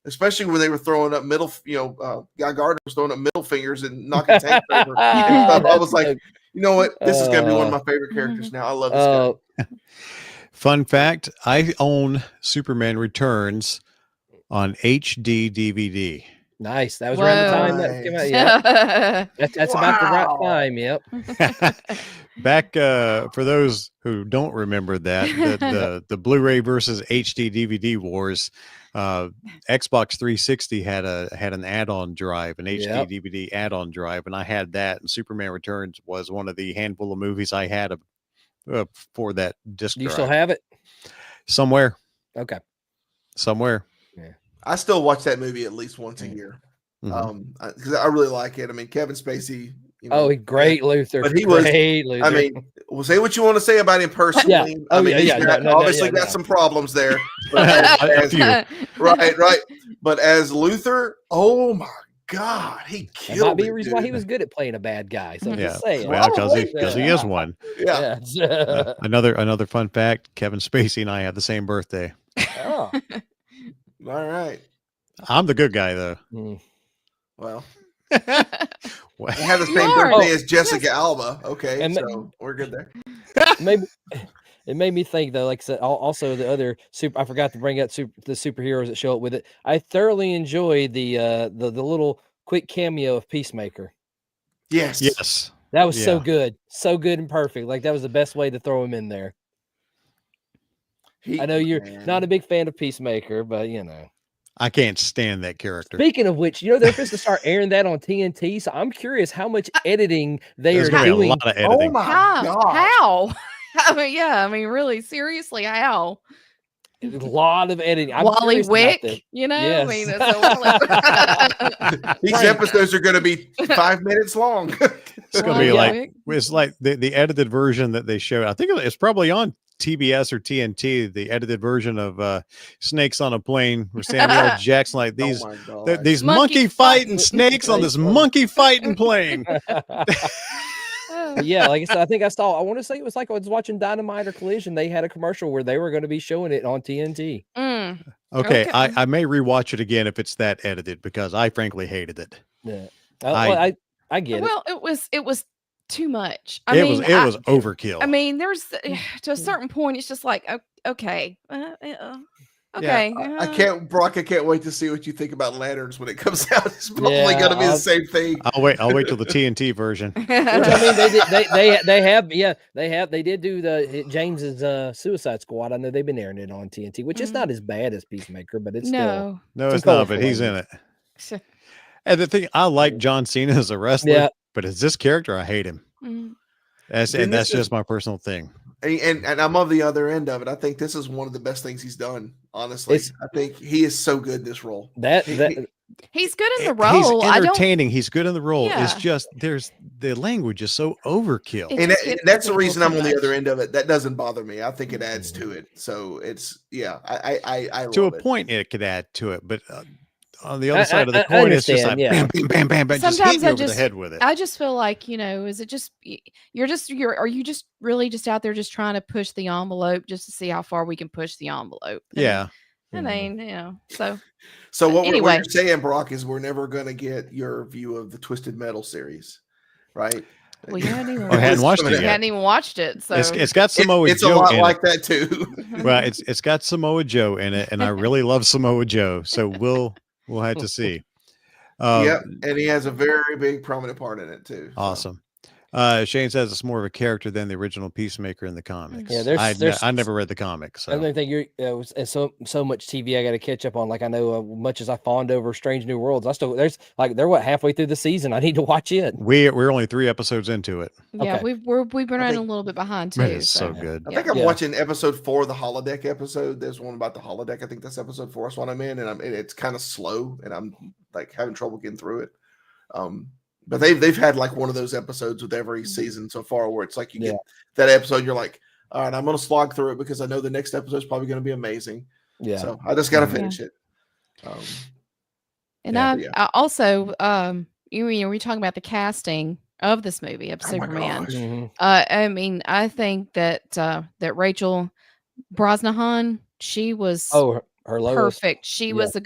Especially when they were throwing up Guy Gardner was throwing up middle fingers and knocking tanks over and stuff. I was like, you know what? This is going to be one of my favorite characters now. I love this guy. Fun fact: I own Superman Returns on HD DVD. Nice. That was around the time that came out. Yeah, that's about the right Wow. time. Yep. Back for those who don't remember that, the Blu-ray versus HD DVD wars, Xbox 360 had an add-on drive, an HD Yep. DVD add-on drive, and I had that. And Superman Returns was one of the handful of movies I had for that disc Do you drive. still have it? Somewhere. Okay. I still watch that movie at least once a year. Mhm. Because I really like it. Kevin Spacey. Great Luther. But he was- great Luther. We'll say what you want to say about him personally. Oh, he's yeah. got- No, obviously yeah, got no. some problems there. But as- A few. right. But as Luther, oh my God, he That killed might be it, a reason why he dude. was good at playing a bad guy. So I'm Yeah. just saying. Well, because he Yeah. is one. Yeah. Yeah. Another fun fact: Kevin Spacey and I have the same birthday. Oh. All right. I'm the good guy though. Mm. Well, Well, I have the You same are. birthday as Jessica Alba. Okay, And so we're good there. Maybe it made me think though, like I said, also the other I forgot to bring up the superheroes that show up with it. I thoroughly enjoyed the little quick cameo of Peacemaker. Yes. yes. That was so Yeah. good and perfect. Like that was the best way to throw him in there. I know you're Man. not a big fan of Peacemaker, but I can't stand that character. Speaking of which, they're supposed to start airing that on TNT. So I'm curious how much editing they There's are gonna be a doing. lot of Oh editing. my How? God. How? Really, seriously, how? A lot of editing. I'm Wally curious about Wick, Yes. These Right. episodes are going to be 5 minutes long. It's gonna be like it's like the edited version that they showed. I think it's probably on TBS or TNT. The edited version of Snakes on a Plane, where Samuel L. Jackson like these Oh my God. these Monkey monkey fighting snakes on this monkey fighting plane. But yeah, like I said, I want to say it was like I was watching Dynamite or Collision. They had a commercial where they were going to be showing it on TNT. Mm. Okay, Okay. I may rewatch it again if it's that edited because I frankly hated it. Yeah, I get it. Well, it was too much. It was overkill. There's to a certain point, it's just like okay, okay. I can't wait to see what you think about Lanterns when it comes out. It's probably Yeah, going to be the same thing. I'll wait till the TNT version. Which, they did do the James's Suicide Squad. I know they've been airing it on TNT, which is not as bad as Peacemaker, but it's No. No, Some it's not, but colorful he's in ones. it. And the thing, I like John Cena as a wrestler. Yeah. but as this character, I hate him. Mm. That's Then and that's this is- just my personal thing. And I'm on the other end of it. I think this is one of the best things he's done. Honestly, I think he is so good in this role. That He's good in the He's role. I don't. entertaining. He's good in the role. Yeah. It's just the language is so overkill. It And just gets that's to the be a reason little I'm on too the other much. end of it. That doesn't bother me. I think it adds to it. So it's I To a love it. point, it could add to it, but on the other side of the I coin, it's just like understand, bam, bam, bam, bam, bam, just Sometimes hitting you I over the just- head with it. I just feel like, is it just are you just really just out there just trying to push the envelope just to see how far we can push the envelope? Yeah. I mean, so So what Anyway. you're saying, Brock, is we're never going to get your view of the Twisted Metal series, right? we hadn't even, I hadn't watched we it yet. hadn't even watched it. So It's got Samoa It's a Joe lot in like it. that too. Well, it's got Samoa Joe in it, and I really love Samoa Joe. So we'll have to see. Yep, and he has a very big prominent part in it too. so. Awesome. Shane says it's more of a character than the original Peacemaker in the comics. Yeah, there's- I never read the comics. I So. don't think you're and so much TV I got to catch up on. Like I know much as I fawned over Strange New Worlds, I still they're halfway through the season. I need to watch it. We're only 3 episodes into it. yeah, Okay. we've been running a little bit behind too. It is so so. good. I think I'm Yeah. watching episode 4 of the holodeck episode. There's one about the holodeck. I think that's episode 4. That's what I'm in, and it's kind of slow, and I'm like having trouble getting through it. But they've had like one of those episodes with every season so far, where it's like you get that episode, you're like, all right, I'm gonna slog through it because I know the next episode is probably gonna be amazing. Yeah. So I just gotta Mhm. finish it. And Yeah, I also we're talking about the casting of this movie of Oh my Superman. gosh. Mhm. I mean, I think that that Rachel Brosnahan, she was Oh, her Lois. perfect. She Yeah. was a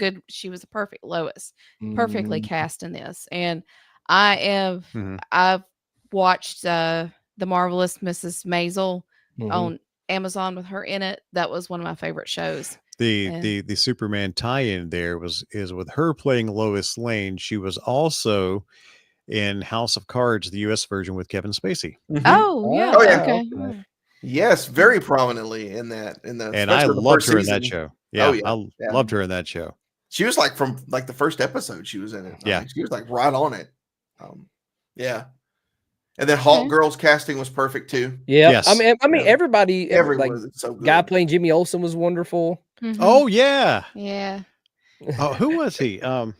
perfect Lois, perfectly Mhm. cast in this. And Mhm. I've watched the Marvelous Mrs. Maisel Mhm. on Amazon with her in it. That was one of my favorite shows. The Superman tie-in there is with her playing Lois Lane. She was also in House of Cards, the US version with Kevin Spacey. Mhm. Oh yeah, Oh, yeah. okay. Okay. Yes, very prominently in that. And I especially the loved first her in that season. show. Yeah, yeah, I yeah. loved her in that show. She was like from like the first episode she was in it. Yeah. She was like right on it. Yeah. And then Hawk Okay. Girl's casting was perfect too. Yeah. Yes. I mean, Yeah. everybody, Everyone like was so good. guy playing Jimmy Olsen was wonderful. Mhm. Oh yeah. yeah. Oh, who was he? Eh,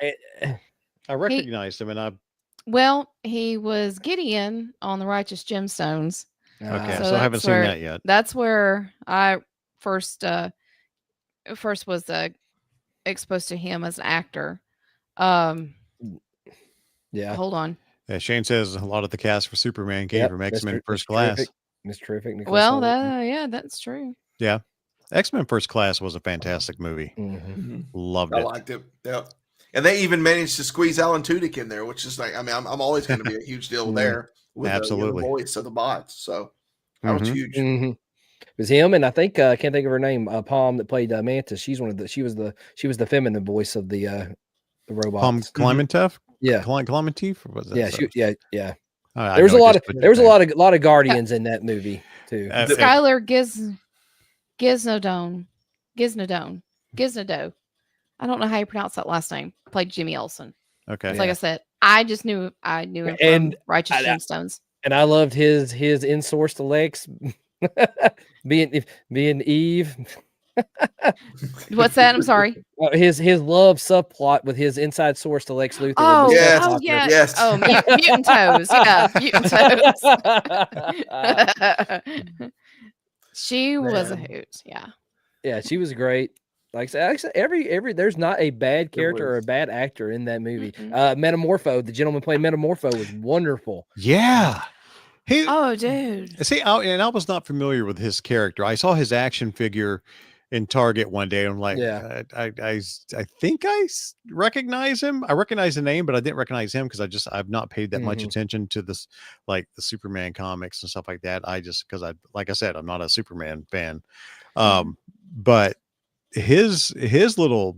I recognized him, and I Well, he was Gideon on the Righteous Gemstones. okay, So so I haven't that's seen where- that yet. That's where I first was exposed to him as an actor. Yeah. Hold on. Yeah, Shane says a lot of the cast for Superman came Yep, from Mr. X-Men First Mr. Class. Terrific. Miss Terrific. Nicole Well, Sullivan. that's true. X-Men First Class was a fantastic movie. Mhm. Mhm. Loved I it. liked it. Yeah. And they even managed to squeeze Alan Tudyk in there, which is like, I mean, I'm always going to be a huge deal there with Absolutely. the voice of the bots. So that was Mhm. huge. Mhm. It was him, and I think I can't think of her name. Palm that played Mantis. She was the feminine voice of the robots. Palm Clementif? Yeah, Clementif? Or was that yeah, so? yeah. I There was know a it lot just of put there was a that. lot of Guardians in that movie too. Skylar Giznodo. I don't know how you pronounce that last name. Played Jimmy Olsen. Okay. Like I said, I knew him from And Righteous I- Gemstones. And I loved his in-sourced Lex being Eve. What's that? I'm sorry. His love subplot with his inside source to Lex Luthor. Oh, was Yes. oh awesome. yeah. Yes. Oh, mutant toes. Yeah, mutant toes. She was a Man. hoot. Yeah. Yeah, she was great. Like I said, every there's not a bad character or a was. bad actor in that movie. Mm-mm. Metamorpho, the gentleman playing Metamorpho, was wonderful. Yeah. He Oh, dude. see, I was not familiar with his character. I saw his action figure in Target one day. I'm like, Yeah. I think recognize him. I recognize the name, but I didn't recognize him because I've not paid that much Mhm. attention to this, like the Superman comics and stuff like that. Because like I said, I'm not a Superman fan. But his little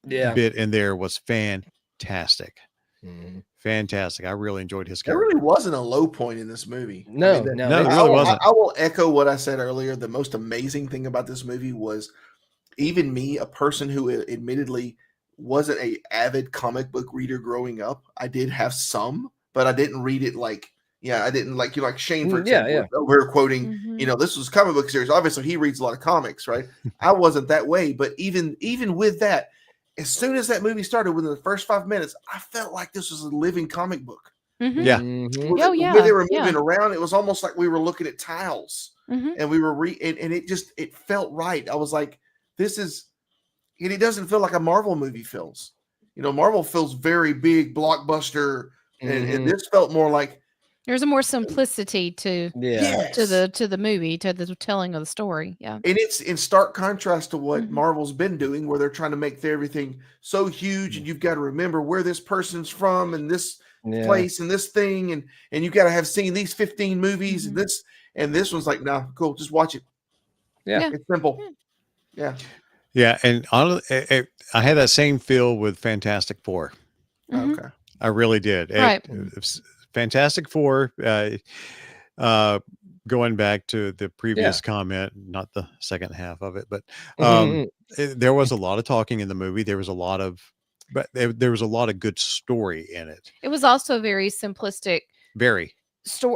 Yeah. bit in there was fantastic. Mhm. Fantastic. I really enjoyed his There character. really wasn't a low point in this movie. No, that- no, No, it I really will- wasn't. I will echo what I said earlier. The most amazing thing about this movie was even me, a person who admittedly wasn't a avid comic book reader growing up. I did have some, but I didn't read it like, I didn't like Shane, for Yeah, example, over here quoting, Mhm. this was a comic book series. Obviously, he reads a lot of comics, right? I wasn't that way, but even with that, as soon as that movie started, within the first 5 minutes, I felt like this was a living comic book. Mhm. Yeah. Mhm. With Oh, the way yeah, they were yeah. moving around, it was almost like we were looking at tiles, Mhm. and we were and it felt right. I was like, this is, and it doesn't feel like a Marvel movie feels. Marvel feels very big, blockbuster, and Mhm. this felt more like, There's a more simplicity to Yeah. the movie, to the telling of the story. Yeah. And it's in stark contrast to what Mhm. Marvel's been doing, where they're trying to make everything so huge, and you've got to remember where this person's from, and this Yeah. place, and this thing, and you got to have seen these 15 movies, Mhm. and this one's like, nah, cool, just watch it. Yeah. It's simple. Yeah. Yeah. And I had that same feel with Fantastic Four. Mhm. Okay. I really did. Right. Fantastic Four. Going back to the previous comment, not the second half of it, but Mhm. there was a lot of talking in the movie. There was a lot of, but there was a lot of good story in it. It was also a very simplistic Very.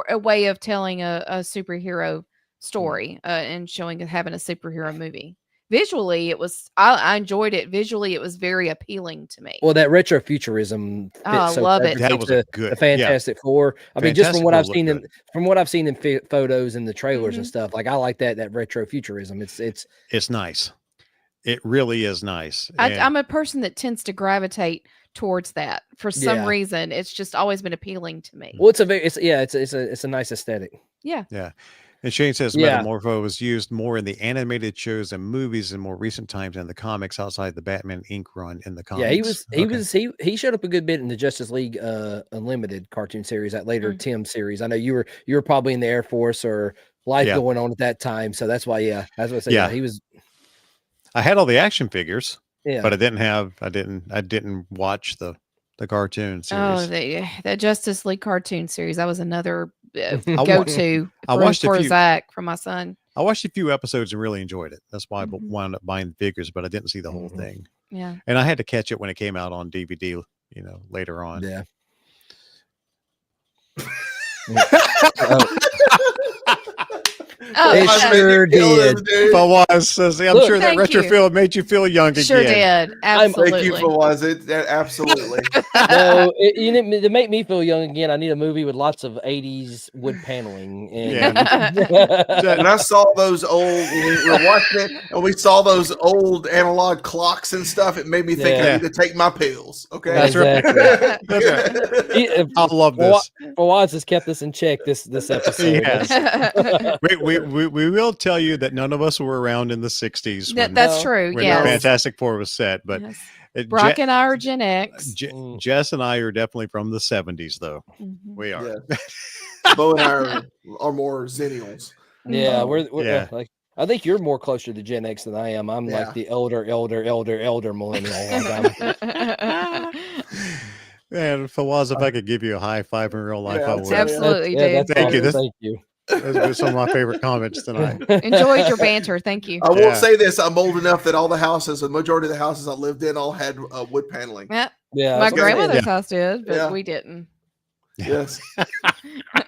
a way of telling a superhero story, and having a superhero movie. Visually, it was I enjoyed it. Visually, it was very appealing to me. Well, that retrofuturism fits Oh, I so love it. perfectly That was to a good, the Fantastic Four. I mean, just Fantastic from what Four I've looked seen good. from what I've seen in photos and the trailers and Mhm. stuff, like I like that retrofuturism. It's nice. It really is nice. I'm a person that tends to gravitate towards that for some Yeah. reason. It's just always been appealing to me. well, it's a nice aesthetic. Yeah. And Shane says Yeah. Metamorpho was used more in the animated shows and movies in more recent times than the comics outside the Batman Inc. run in the comics. Yeah, he showed up a good bit in the Justice League Unlimited cartoon series, that later Mm. Tim series. I know you were probably in the Air Force or life Yeah. going on at that time, so that's why. Yeah, that's what I said. Yeah. Yeah, he was. I had all the action figures, Yeah, but I didn't watch the cartoon Oh, series. that Justice League cartoon series. That was another wa- go-to I for, watched a for few- Zach, for my son. I watched a few episodes and really enjoyed it. That's why I Mhm. wound up buying the figures, but I didn't see the whole Mhm. thing. Yeah. And I had to catch it when it came out on DVD, later on. yeah. Oh, It sure did. Fawaz says, I'm Look, sure that thank you. retrofield made you feel young sure again. did. I'm- Absolutely. Thank you for was it. Absolutely. No, to make me feel young again, I need a movie with lots of '80s wood paneling. And When I saw those old, when we were watching it, and we saw those old analog clocks and stuff, it made me think Yeah. I need to take my pills. Okay, That's right. Exactly. I love this. Fawaz has kept us in check this episode. Yes. We will tell you that none of us were around in the 60s when, That's true. when Yes. Fantastic Four was set, but Yes. it- Brock Je- and I are Gen X. Jess and I are definitely from the 70s, though. Mhm. We are. Yeah. Bo and I are more zennials. Yeah, we're Yeah. like I think you're more closer to Gen X than I am. I'm Yeah. like the elder millennial. Like And Fawaz, if I could give you a high five in real life, Yeah, I I'll would. tell you. Absolutely, that's dude. Thank you. awesome. Thank you. Those were some of my favorite comments tonight. Enjoyed your banter. Thank you. I will Yeah. say this: I'm old enough that all the houses, the majority of the houses I lived in, all had wood paneling. Yeah, Yeah, my that's what I'm saying. grandmother's house did, but Yeah. we didn't. Yes,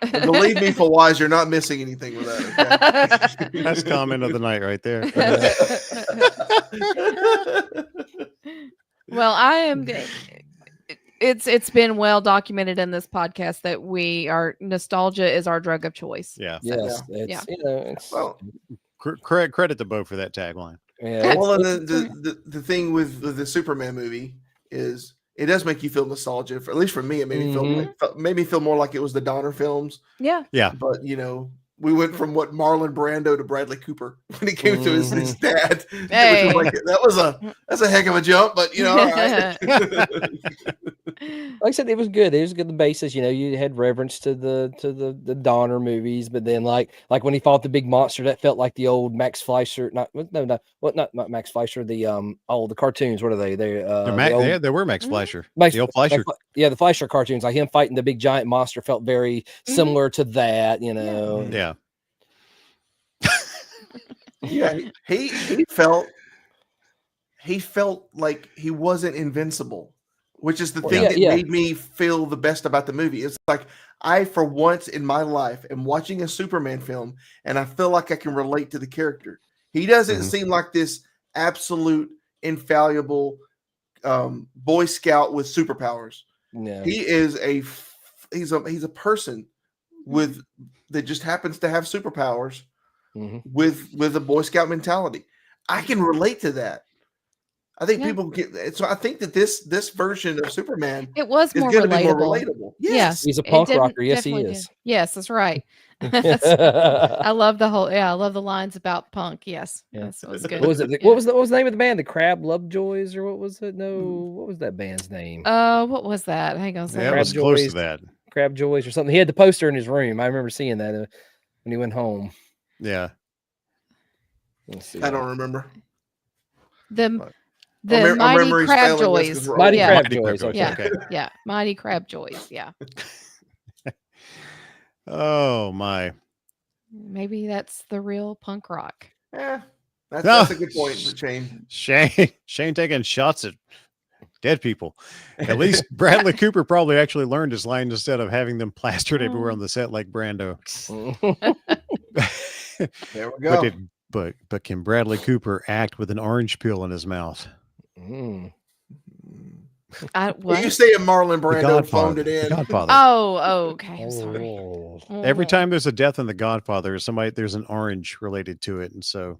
and believe me, for wise, you're not missing anything with that. Okay? That's comment of the night right there. Well, I am. It's been well documented in this podcast that nostalgia is our drug of choice. Yeah. Yes, Yeah. it's Well, Credit to Bo for that tagline. yeah, well, it's- and the thing with the Superman movie is it does make you feel nostalgia. At least for me, it made me made me feel more like it was the Donner films. Yeah. But we went from Marlon Brando to Bradley Cooper when he came to his dad. Hey. Which was that's a heck of a jump, but all right. like I said, it was good. It was good. The basis, you had reverence to the Donner movies, but then like when he fought the big monster, that felt like the old Max Fleischer. Not Max Fleischer. The cartoons. What are they? They They were Max Fleischer. Max- The old Fleischer. the Fleischer cartoons, like him fighting the big giant monster, felt very similar to that. Yeah. Yeah, he felt like he wasn't invincible. which is the Well, thing yeah, that yeah. made me feel the best about the movie. It's like I, for once in my life, am watching a Superman film, and I feel like I can relate to the character. He doesn't Mhm. seem like this absolute infallible Boy Scout with superpowers. No. He is he's a person with that just happens to have superpowers Mhm. with a Boy Scout mentality. I can relate to that. I think Yeah. people get it. So I think that this version of Superman It was is more going to be more relatable. relatable. Yeah. Yes. He's a It punk didn't- rocker. Yes, he definitely is. did. Yes, that's right. I love the whole. Yeah, I love the lines about punk. Yes, Yeah. that was good. What was it? Yeah. What was the name of the band? The Crab Lovejoys, or what was it? No, what was that band's name? What was that? Hang on a Yeah, second. it Crab was close to Joys. that. Crab Joys or something. He had the poster in his room. I remember seeing that when he went home. Yeah. Let's see. I don't remember. The Our Mighty memory's Crab failing us 'cause Joys. we're Mighty old. Crab Mighty Joys. Crab Okay. Joys, Yeah. okay. Yeah, Mighty Crab Joys. Yeah, Oh my. maybe that's the real punk rock. Yeah, that's No. a good point, Shane. Shane taking shots at dead people. At least Bradley Cooper probably actually learned his lines instead of having them plastered everywhere on the set like Brando. There we go. But can Bradley Cooper act with an orange peel in his mouth? Mm. Are What? you saying Marlon The Brando phoned Godfather. it The in? Godfather. Oh, okay. I'm sorry. Oh. Every Oh. time there's a death in The Godfather, there's an orange related to it, and so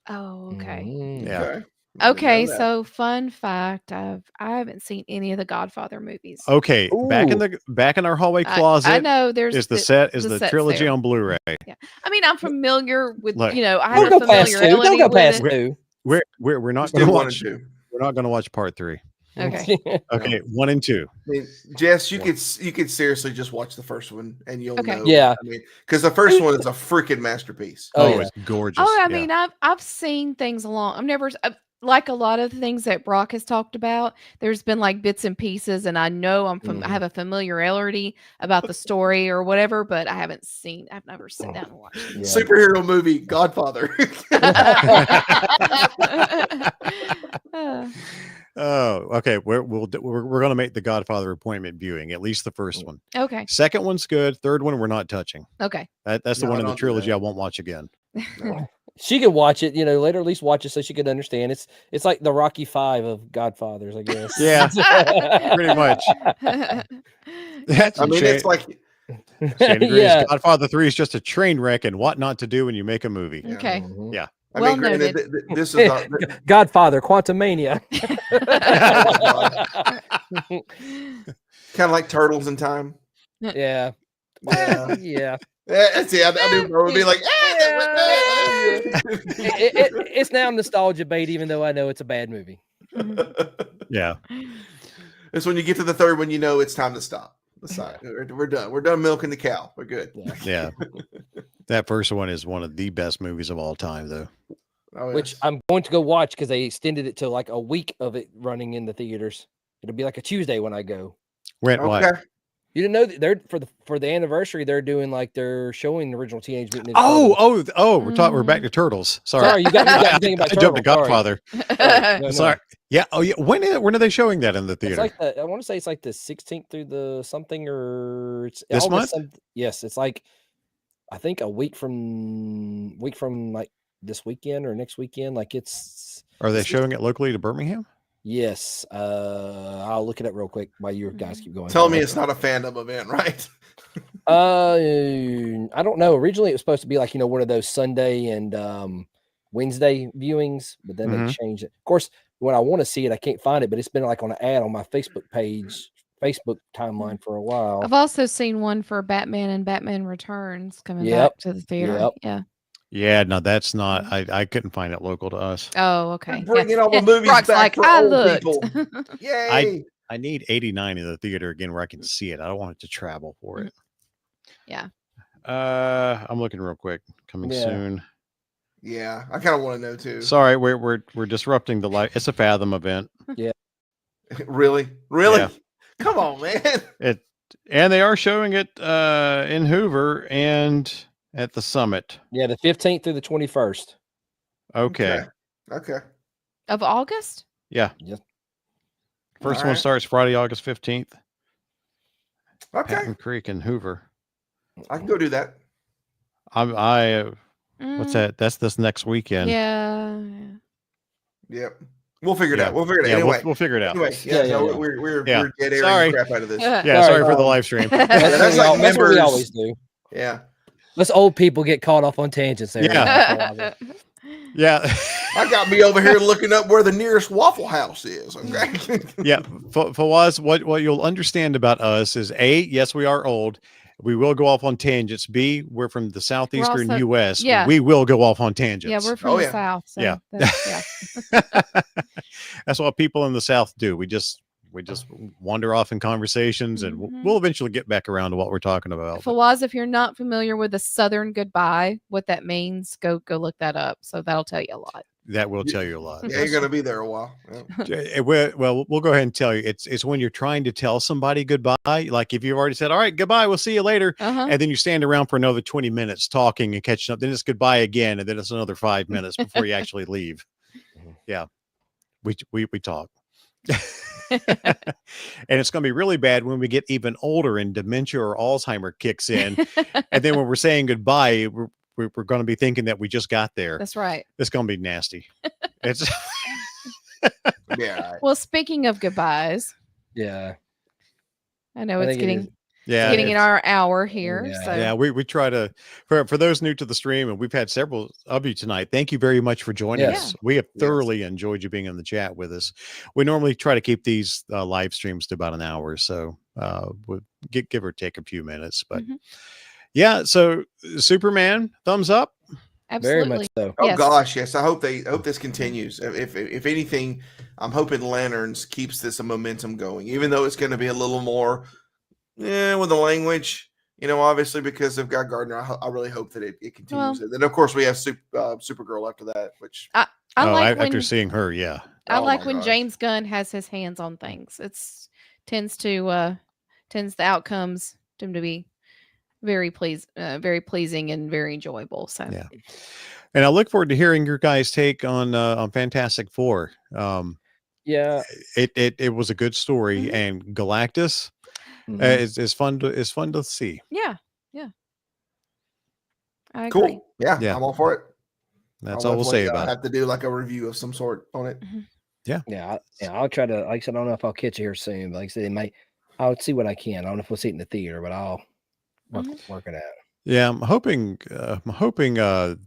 Oh, okay. Mm. yeah. Okay. Okay, Didn't know that. so fun fact: I haven't seen any of the Godfather movies. Okay, back Ooh. in our hallway I closet know there's is the set's trilogy there. on Blu-ray. I mean, I'm familiar with Look, I Don't have a go past two. familiarity Don't go with past it. two. We're not Just going do to one and watch. two. We're not going to watch part 3. Okay. Okay, 1 and 2. I mean, Jess, you could seriously just watch the first one and you'll Okay. know. Yeah. I mean, because the first one is a freaking masterpiece. Oh, yeah. It's gorgeous. Oh, I yeah. mean, I've seen things along. I've never like a lot of the things that Brock has talked about. There's been like bits and pieces, and I know I have a familiarity about the story or whatever, but I haven't seen. I've never sat down and watched it. Yeah. Superhero movie, Godfather. Oh, okay. We're going to make the Godfather appointment viewing, at least the first one. Okay. Second one's good. Third one we're not touching. Okay. That's the No, one in the don't do trilogy that. I won't watch again. She could watch it, later, at least watch it so she could understand. It's like the Rocky V of Godfathers, I guess. Yeah, pretty much. I mean, it's like Shane agrees. Yeah. Godfather 3 is just a train wreck and what not to do when you make a movie. Okay. Mhm. Yeah. I Well mean, granted, noted. this is Godfather, Quantumania. kind of like Turtles in Time. Yeah. Yeah. Yeah. That's it. I knew Bro would be like, It's now nostalgia bait, even though I know it's a bad movie. Yeah. It's when you get to the third one, you know it's time to stop. We're done. We're done milking the cow. We're good. Yeah. That first one is one of the best movies of all time, though. Oh, Which yes. I'm going to go watch because they extended it to like a week of it running in the theaters. It'll be like a Tuesday when I go. Went what? Okay. You didn't know that they're for the anniversary, they're doing like they're showing the original Teenage Mutant Ninja Turtles. We're back to Turtles. Sorry. Sorry, you got thinking about I jumped to Turtles, Godfather. sorry. No. Sorry. Yeah. Oh, yeah. When are they showing that in the It's theater? like I want to say it's like the 16th through the something or it's This August month? Yes, it's like I think a week from like this weekend or next weekend. Like it's Are they showing it locally to Birmingham? yes. I'll look it up real quick while you guys keep going. Tell me it's not a fandom event, right? I don't know. Originally, it was supposed to be like one of those Sunday and Wednesday viewings, but then they changed it. Of course, when I want to see it, I can't find it, but it's been like on an ad on my Facebook page, Facebook timeline for a while. I've also seen one for Batman and Batman Returns coming Yep. back to the theater. Yep. Yeah. Yeah. No, that's not. I couldn't find it local to us. Oh, okay. Bringing all the Yeah, movies Brock's back like, for I old looked. people. Yay! I need 89 in the theater again where I can see it. I don't want it to travel for it. Yeah. I'm looking real quick. Coming Yeah. soon. Yeah, I kind of want to know too. Sorry, we're disrupting the light. It's a Fathom event. Really? Yeah. Come on, man. And they are showing it in Hoover and at the Summit. Yeah, the 15th through the 21st. Okay. Okay. Of August? Yeah. First All one right. starts Friday, August 15th. Okay, Patton Creek and Hoover. I can go do that. What's that? That's this next weekend. Yeah. Yep. We'll figure it Yeah. out. We'll figure it out. Yeah, Anyway. We'll figure it out. Anyway, Yeah, so yeah. we're Yeah. dead airing Sorry. the crap out of this. Yeah, sorry for the Um, live stream. Yeah, that's like that's what we members. always do. Yeah. Us old people get caught off on tangents there. Yeah. Yeah. I got me over here looking up where the nearest Waffle House is. Okay. Yeah. Fawaz, what you'll understand about us is A, yes, we are old. We will go off on tangents. B, we're from the southeastern also- U.S. yeah. We will go off on tangents. Yeah, we're from Oh, the yeah. South. So Yeah. yeah. That's what people in the South do. We just wander off in conversations, and Mhm. we'll eventually get back around to what we're talking about. Fawaz, if you're not familiar with the Southern goodbye, what that means, go look that up. So that'll tell you a lot. That will tell you a lot. Yeah, you're gonna be there a while. Yeah. Well, we'll go ahead and tell you. It's when you're trying to tell somebody goodbye. Like if you've already said, "All right, goodbye, we'll see you later," Uh-huh. and then you stand around for another 20 minutes talking and catching up. Then it's goodbye again, and then it's another 5 minutes before you actually leave. Yeah, we talk. And it's going to be really bad when we get even older and dementia or Alzheimer kicks in. And then when we're saying goodbye, we're going to be thinking that we just got there. That's right. It's going to be nasty. It's Yeah. Well, speaking of goodbyes, Yeah. I know I it's think it getting is. yeah. getting in it's- our hour here. Yeah. So Yeah, we try to for those new to the stream, and we've had several of you tonight. Thank you very much for joining Yes. us. We have Yes. thoroughly enjoyed you being in the chat with us. We normally try to keep these live streams to about an hour, so we'll give or take a few minutes. But Mhm. yeah, so Superman, thumbs up. absolutely. Very much so. Oh Yes. gosh, yes. I hope this continues. If anything, I'm hoping Lanterns keeps this momentum going, even though it's going to be a little more, with the language. Obviously because of Guy Gardner, I really hope that it continues. And then of course we have Supergirl after that, which I like after when seeing her, yeah. I Oh like my when gosh. James Gunn has his hands on things. Tends the outcomes tend to be very pleasing and very enjoyable. So Yeah. And I look forward to hearing your guys' take on Fantastic Four. Yeah. It was a good story, Mhm. and Galactus Mhm. is fun to see. yeah. I agree. cool. Yeah, Yeah. I'm all for it. That's I'll all we'll say definitely, about it. have to do like a review of some sort on it. Yeah. I'll try to, like I said, I don't know if I'll catch it here soon, but like I said, I'll see what I can. I don't know if we'll see it in the theater, but I'll work it out. Yeah, I'm hoping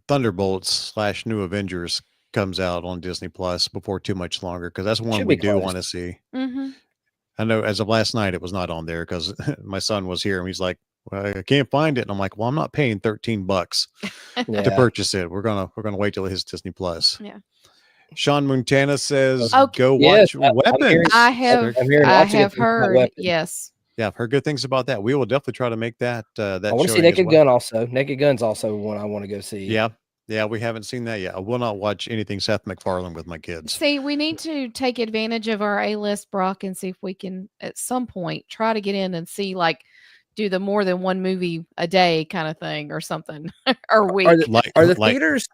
Thunderbolts / New Avengers comes out on Disney Plus before too much longer, because that's one Should we be do close. want to see. Mm-hmm. I know as of last night it was not on there because my son was here and he's like, well, I can't find it, and I'm like, well, I'm not paying $13 to Yeah. purchase it. We're gonna wait till it hits Disney Plus. Yeah. Sean Montana says, Okay. go Yes, watch I'm Weapons. hearing- I have I'm hearing I lots of good have things about heard Weapons. yes. Yeah, I've heard good things about that. We will definitely try to make that that I want to see showing as Naked well. Gun also. Naked Gun's also one I want to go see. Yeah, we haven't seen that yet. I will not watch anything Seth MacFarlane with my kids. See, we need to take advantage of our A-list, Brock, and see if we can at some point try to get in and see do the more than one movie a day kind of thing or something or week. Are the, Like, are the like- theaters?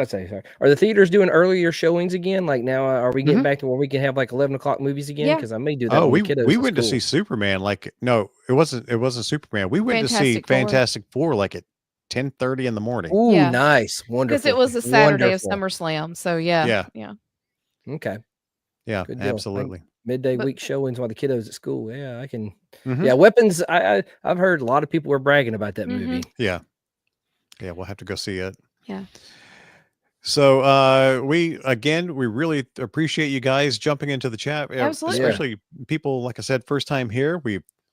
Sorry. Are the theaters doing earlier showings again? Like now, are we getting back to where we can have like 11 o'clock movies again? Yeah. Because I may do that. Oh, when the kiddos we at went to school. see Superman. No, it wasn't Superman. We went to see Fantastic Four. Fantastic Four like at 10:30 in the morning. Ooh, Yeah. nice, wonderful. Because it was a Saturday Wonderful. of SummerSlam. So yeah. Okay, Yeah, Good deal. absolutely. midday But- week showings while the kiddos at school. Yeah, I can. Mhm. Yeah, Weapons. I've heard a lot of people were bragging about that Mhm. movie. Yeah, we'll have to go see it. Yeah. So we really appreciate you guys jumping into the chat. Absolutely. Especially people, like I said, first time here.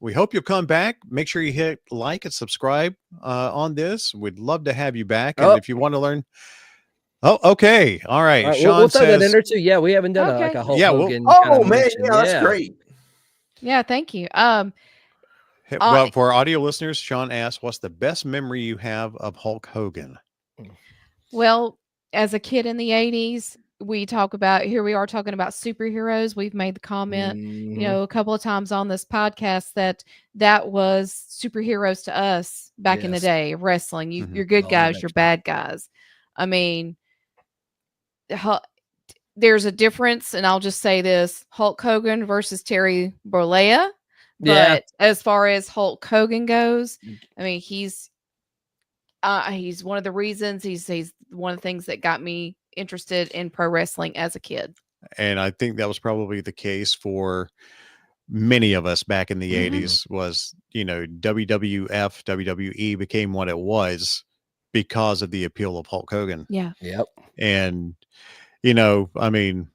We hope you'll come back. Make sure you hit like and subscribe on this. We'd love to have you back. And Oh. if you want to learn. Oh, okay. All right. All right, Sean we'll throw that in says, there too. Yeah, we haven't done Okay. a Hulk Yeah, we'll- Hogan. kind Oh of man, mention. yeah, that's great. Yeah, thank you. well, for our audio listeners, Sean asked, what's the best memory you have of Hulk Hogan? Well, as a kid in the 80s, we are talking about superheroes. We've made the comment, Mhm. a couple of times on this podcast that was superheroes to us back in the Yes. day of wrestling. Mhm. You're good Oh, guys, that's you're true. bad guys. I mean, there's a difference, and I'll just say this: Hulk Hogan versus Terry Bollea. But Yeah. as far as Hulk Hogan goes, I mean, he's one of the reasons. He's one of the things that got me interested in pro wrestling as a kid. And I think that was probably the case for many of us back in the Mhm. 80s was, WWF, WWE became what it was because of the appeal of Hulk Hogan. Yeah. Yep. And, I mean,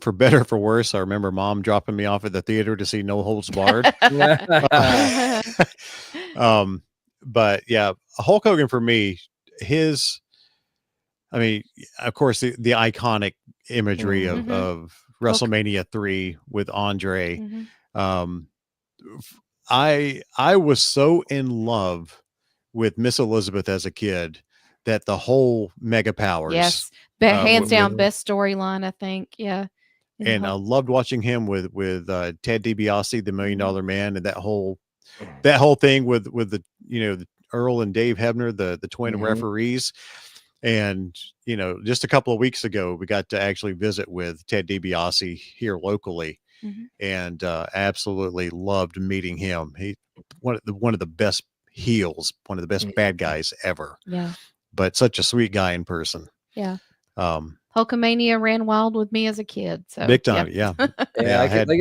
for better or for worse, I remember mom dropping me off at the theater to see No Holds Barred. But yeah, Hulk Hogan for me, of course, the iconic imagery Mhm. of WrestleMania 3 with Andre. Mhm. I was so in love with Miss Elizabeth as a kid that the whole Mega Powers. Yes, but hands with- down, best storyline, I think. Yeah. In and I Hulk. loved watching him with Ted DiBiase, the $1 Million Mhm. Man, and that whole thing with the the Earl and Dave Hebner, the twin Mhm. referees. And just a couple of weeks ago, we got to actually visit with Ted DiBiase here locally, Mhm. and absolutely loved meeting him. He one of the best heels, one of the best bad guys ever. Yeah. But such a sweet guy in person. Yeah. Um, Hulkamania ran wild with me as a kid. So big time, yeah. Yeah, I I had- like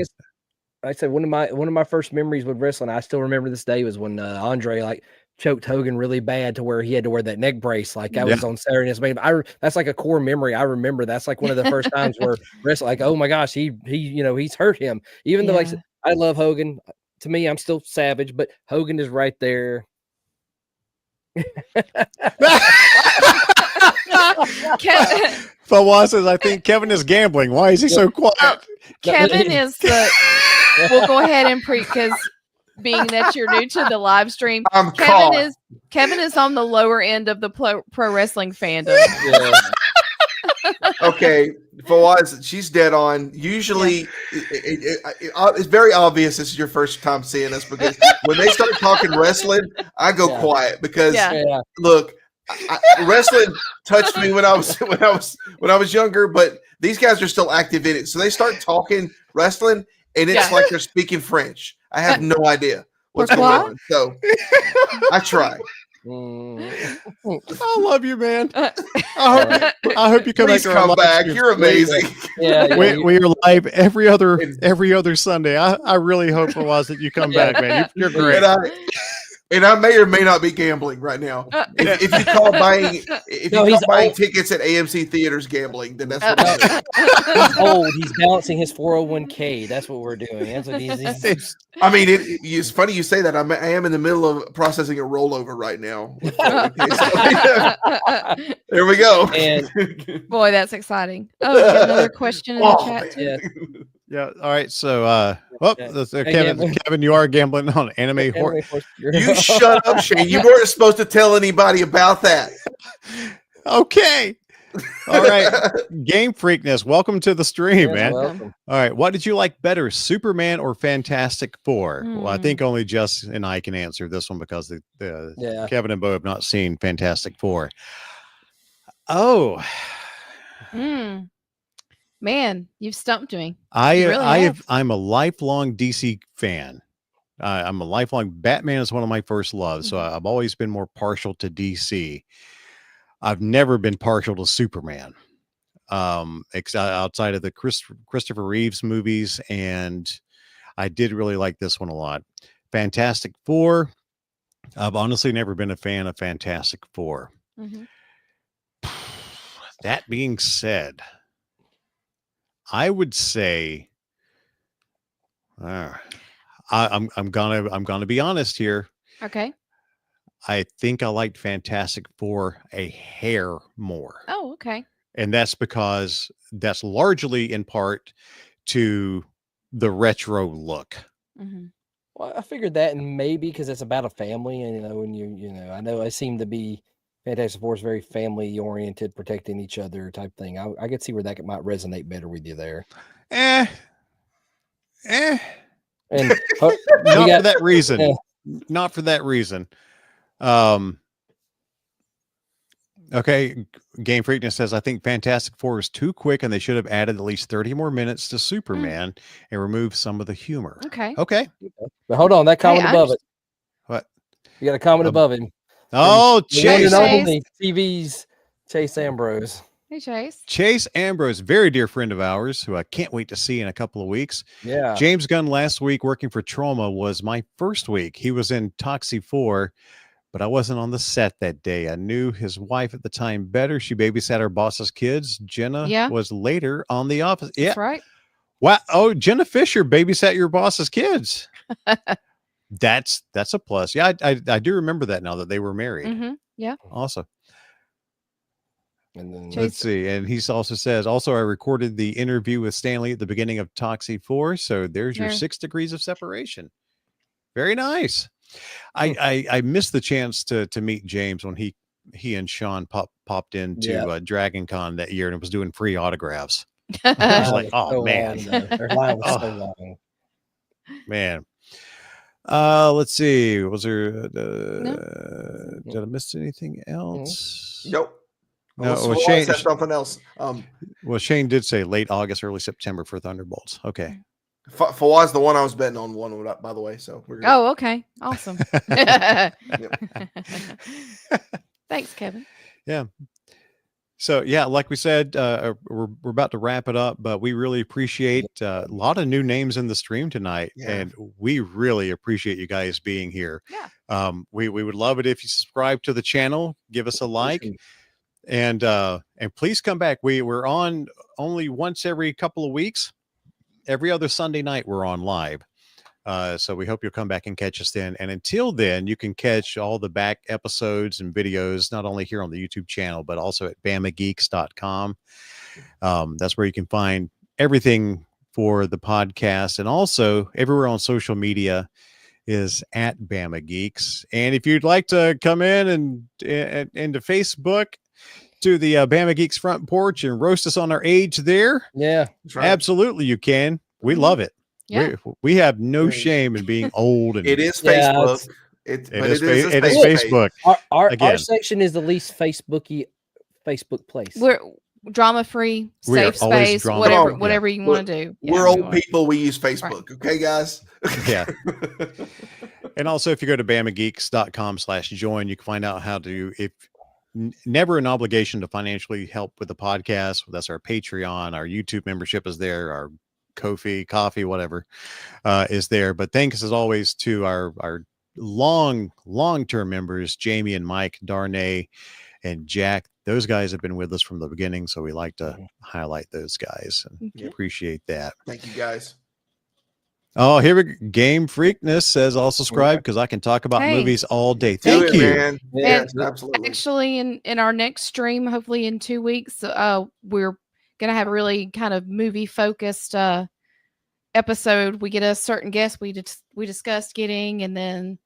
I said one of my first memories with wrestling, I still remember this day, was when Andre choked Hogan really bad to where he had to wear that neck brace. Like that was on Saturday Night. That's like a core memory. I remember that's like one of the first times where wrestling, like, oh my gosh, he's hurt him. Even though Yeah. I love Hogan. To me, I'm still Savage, but Hogan is right there. Fawaz says, I think Kevin is gambling. Why is he so quiet? Kevin is the. We'll go ahead and because being that you're new to the live stream, I'm caught. Kevin is on the lower end of the pro wrestling fandom. Yeah. Okay, Fawaz, she's dead on. Usually, it's very obvious this is your first time seeing us because when they start talking wrestling, I go quiet because Yeah. look, wrestling touched me when I was younger, but these guys are still active in it. So they start talking wrestling, and it's like they're speaking French. I have no idea what's going on. So I try. I love you, man. I hope you come Please back. to our come live back. streams. You're amazing. Yeah, We are live every other Sunday. I really hope it was that you come back, man. You're great. And I may or may not be gambling right now. If you call buying tickets at AMC theaters gambling, then that's what it is. He's old. He's balancing his 401k. That's what we're doing. That's what he's I mean, it's funny you say that. I am in the middle of processing a rollover right now. There we go. And Boy, that's exciting. Oh, we got another question in the chat too. yeah. Yeah. All right. So, Hey, Kevin, you are gambling on anime horror. You shut up, Shane. You weren't supposed to tell anybody about that. Okay. All right. Game Freakness. Welcome to the stream, man. Welcome. All right. What did you like better, Superman or Fantastic Four? Well, I think only Jess and I can answer this one because Kevin and Bo have not seen Fantastic Four. Oh, Man, you've stumped me. I'm a lifelong DC fan. I'm a lifelong Batman is one of my first loves, so I've always been more partial to DC. I've never been partial to Superman, outside of the Christopher Reeves movies, and I did really like this one a lot. Fantastic Four. I've honestly never been a fan of Fantastic Four. That being said, I would say, I'm gonna be honest here. Okay. I think I liked Fantastic Four a hair more. Oh, okay. And that's because that's largely in part to the retro look. Well, I figured that, and maybe because it's about a family, and when I know I seem to be Fantastic Four is very family oriented, protecting each other type thing. I could see where that might resonate better with you there. And not for that reason. Not for that reason. Okay, Game Freakness says, I think Fantastic Four is too quick and they should have added at least 30 more minutes to Superman and removed some of the humor. Okay. Okay. But hold on, that comment I above it. What? You got a comment Um, above him. Oh, The one Chase. and Chase. only TV's Chase Ambrose. Hey, Chase. Chase Ambrose, very dear friend of ours, who I can't wait to see in a couple of weeks. Yeah. James Gunn last week working for Trauma was my first week. He was in Toxie 4, but I wasn't on the set that day. I knew his wife at the time better. She babysat her boss's kids. Jenna Yeah. was later on The Office. Yeah. That's right. Wow. Oh, Jenna Fisher babysat your boss's kids. That's a plus. Yeah, I do remember that now that they were married. Mm-hmm. Yeah. Awesome. And then Chase- Let's see. And he also says, also, I recorded the interview with Stanley at the beginning of Toxie 4. So there's your There. 6 degrees of separation. Very nice. I missed the chance to meet James when he and Sean popped into Dragon Con that year and was doing free autographs. I was like, oh, so man. long, though. Their line was so Oh. long. Man. Let's see. Was there did I miss anything else? Nope. No, Unless well, Fawaz Shane- has something else. Well, Shane did say late August, early September for Thunderbolts. Okay. Fawaz, the one I was betting on, won it, by the way. So we're good. Oh, okay. Awesome. Thanks, Kevin. So yeah, like we said, we're about to wrap it up, but we really appreciate a lot of new names in the stream tonight, Yeah. and we really appreciate you guys being here. Yeah. We would love it if you subscribe to the channel, give us a like, and please come back. We're on only once every couple of weeks. Every other Sunday night we're on live. So we hope you'll come back and catch us then. And until then, you can catch all the back episodes and videos, not only here on the YouTube channel, but also at BamaGeeks.com. That's where you can find everything for the podcast. And also everywhere on social media is at Bama Geeks. And if you'd like to come in and into Facebook to the Bama Geeks front porch and roast us on our age there, Yeah. That's right. absolutely you can. We love it. Yeah. We have no Yeah. shame in being old, and It is Yeah, Facebook. it But is a it is safe space. Facebook. Our Again. section is the least Facebook place. We're drama free, We are safe always space, drama- whatever, Yeah. whatever you want to do. Yeah, We're we old want- people. We use Facebook. Okay, guys. Yeah. And also, if you go to BamaGeeks.com/join, you can find out how to, never an obligation to financially help with the podcast. That's our Patreon, our YouTube membership is there, our Ko-fi, coffee, whatever is there. But thanks as always to our long-term members, Jamie and Mike, Darnay and Jack. Those guys have been with us from the beginning, so we like to highlight those guys and Okay. appreciate that. Thank you, guys. Oh, here we go. Game Freakness says I'll subscribe because I can talk about Hey. movies all day. Do Thank it, you. man. Yeah. Yes, absolutely. Actually, in our next stream, hopefully in 2 weeks, we're gonna have a really kind of movie focused episode. We get a certain guest we discussed getting, and then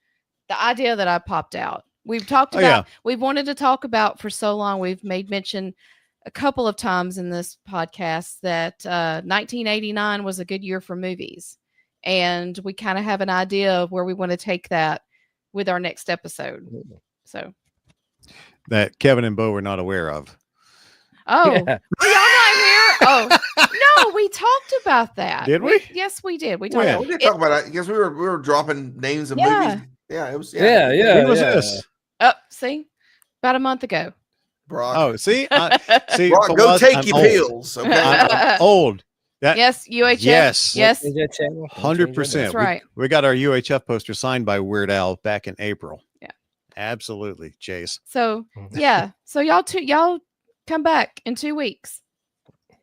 the idea that I popped out. We've talked Oh, about. yeah. We've wanted to talk about for so long. We've made mention a couple of times in this podcast that 1989 was a good year for movies, and we kind of have an idea of where we want to take that with our next episode. So, That Kevin and Bo were not aware of. oh, Yeah. were y'all not here? Oh, no, we talked about that. Did we? Yes, we did. We talked When? Yeah, about we did talk about it because we were dropping names of Yeah. movies. Yeah, it was. Yeah. When was yeah. this? Oh, see, about a month ago. Brock. Oh, see, see, Brock, go Fawaz, take I'm your old. pills. Okay. I'm old. That Yes, UHF. Yes. Yes, Change that channel. 100%. That's right. We got our UHF poster signed by Weird Al back in April. Yeah. Absolutely, Chase. So yeah, so y'all come back in 2 weeks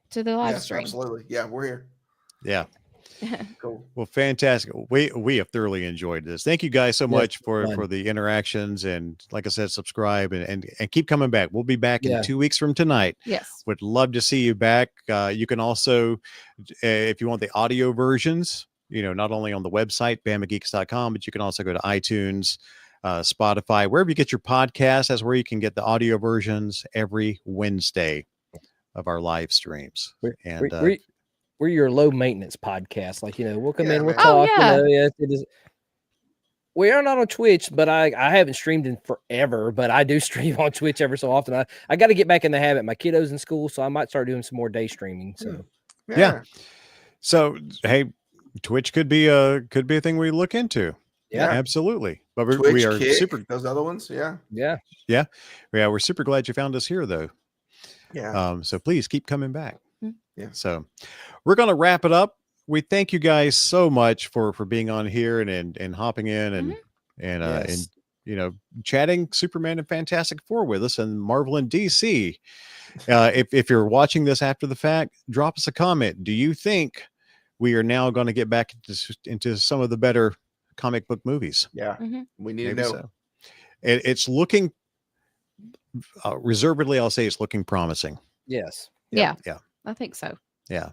to the live Yes, stream. absolutely. Yeah, we're here. Yeah. Cool. Well, fantastic. We have thoroughly enjoyed this. Thank you guys so Yeah, much for fun. the interactions, and like I said, subscribe and keep coming back. We'll be back Yeah. in 2 weeks from tonight. Yes. Would love to see you back. You can also, if you want the audio versions, not only on the website, BamaGeeks.com, but you can also go to iTunes, Spotify, wherever you get your podcast. That's where you can get the audio versions every Wednesday of our live streams. We're your low maintenance podcast. Like, we'll come Yeah, in, we'll man. talk. Oh, yeah. Yes, it is. We are not on Twitch, but I haven't streamed in forever, but I do stream on Twitch every so often. I got to get back in the habit. My kiddo's in school, so I might start doing some more day streaming. So Yeah. So, hey, Twitch could be a thing we look into. yeah, Absolutely. But we Twitch, are Kick, super, those other ones. Yeah. we're super glad you found us here, though. Yeah. So please keep coming back. Yeah. So we're going to wrap it up. We thank you guys so much for being on here and hopping in and Yes. chatting Superman and Fantastic Four with us and Marvel and DC. If you're watching this after the fact, drop us a comment. Do you think we are now going to get back into some of the better comic book movies? Yeah. Mhm. We need to Maybe know. so. It's looking reservedly, I'll say it's looking promising. yes. Yeah. Yeah. I think so. Yeah.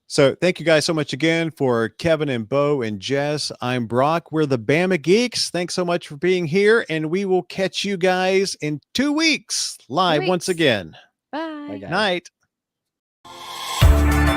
So thank you guys so much again for Kevin and Bo and Jess. I'm Brock. We're the Bama Geeks. Thanks so much for being here. And we will catch you guys in 2 weeks live once weeks. again. Bye. guys. Night.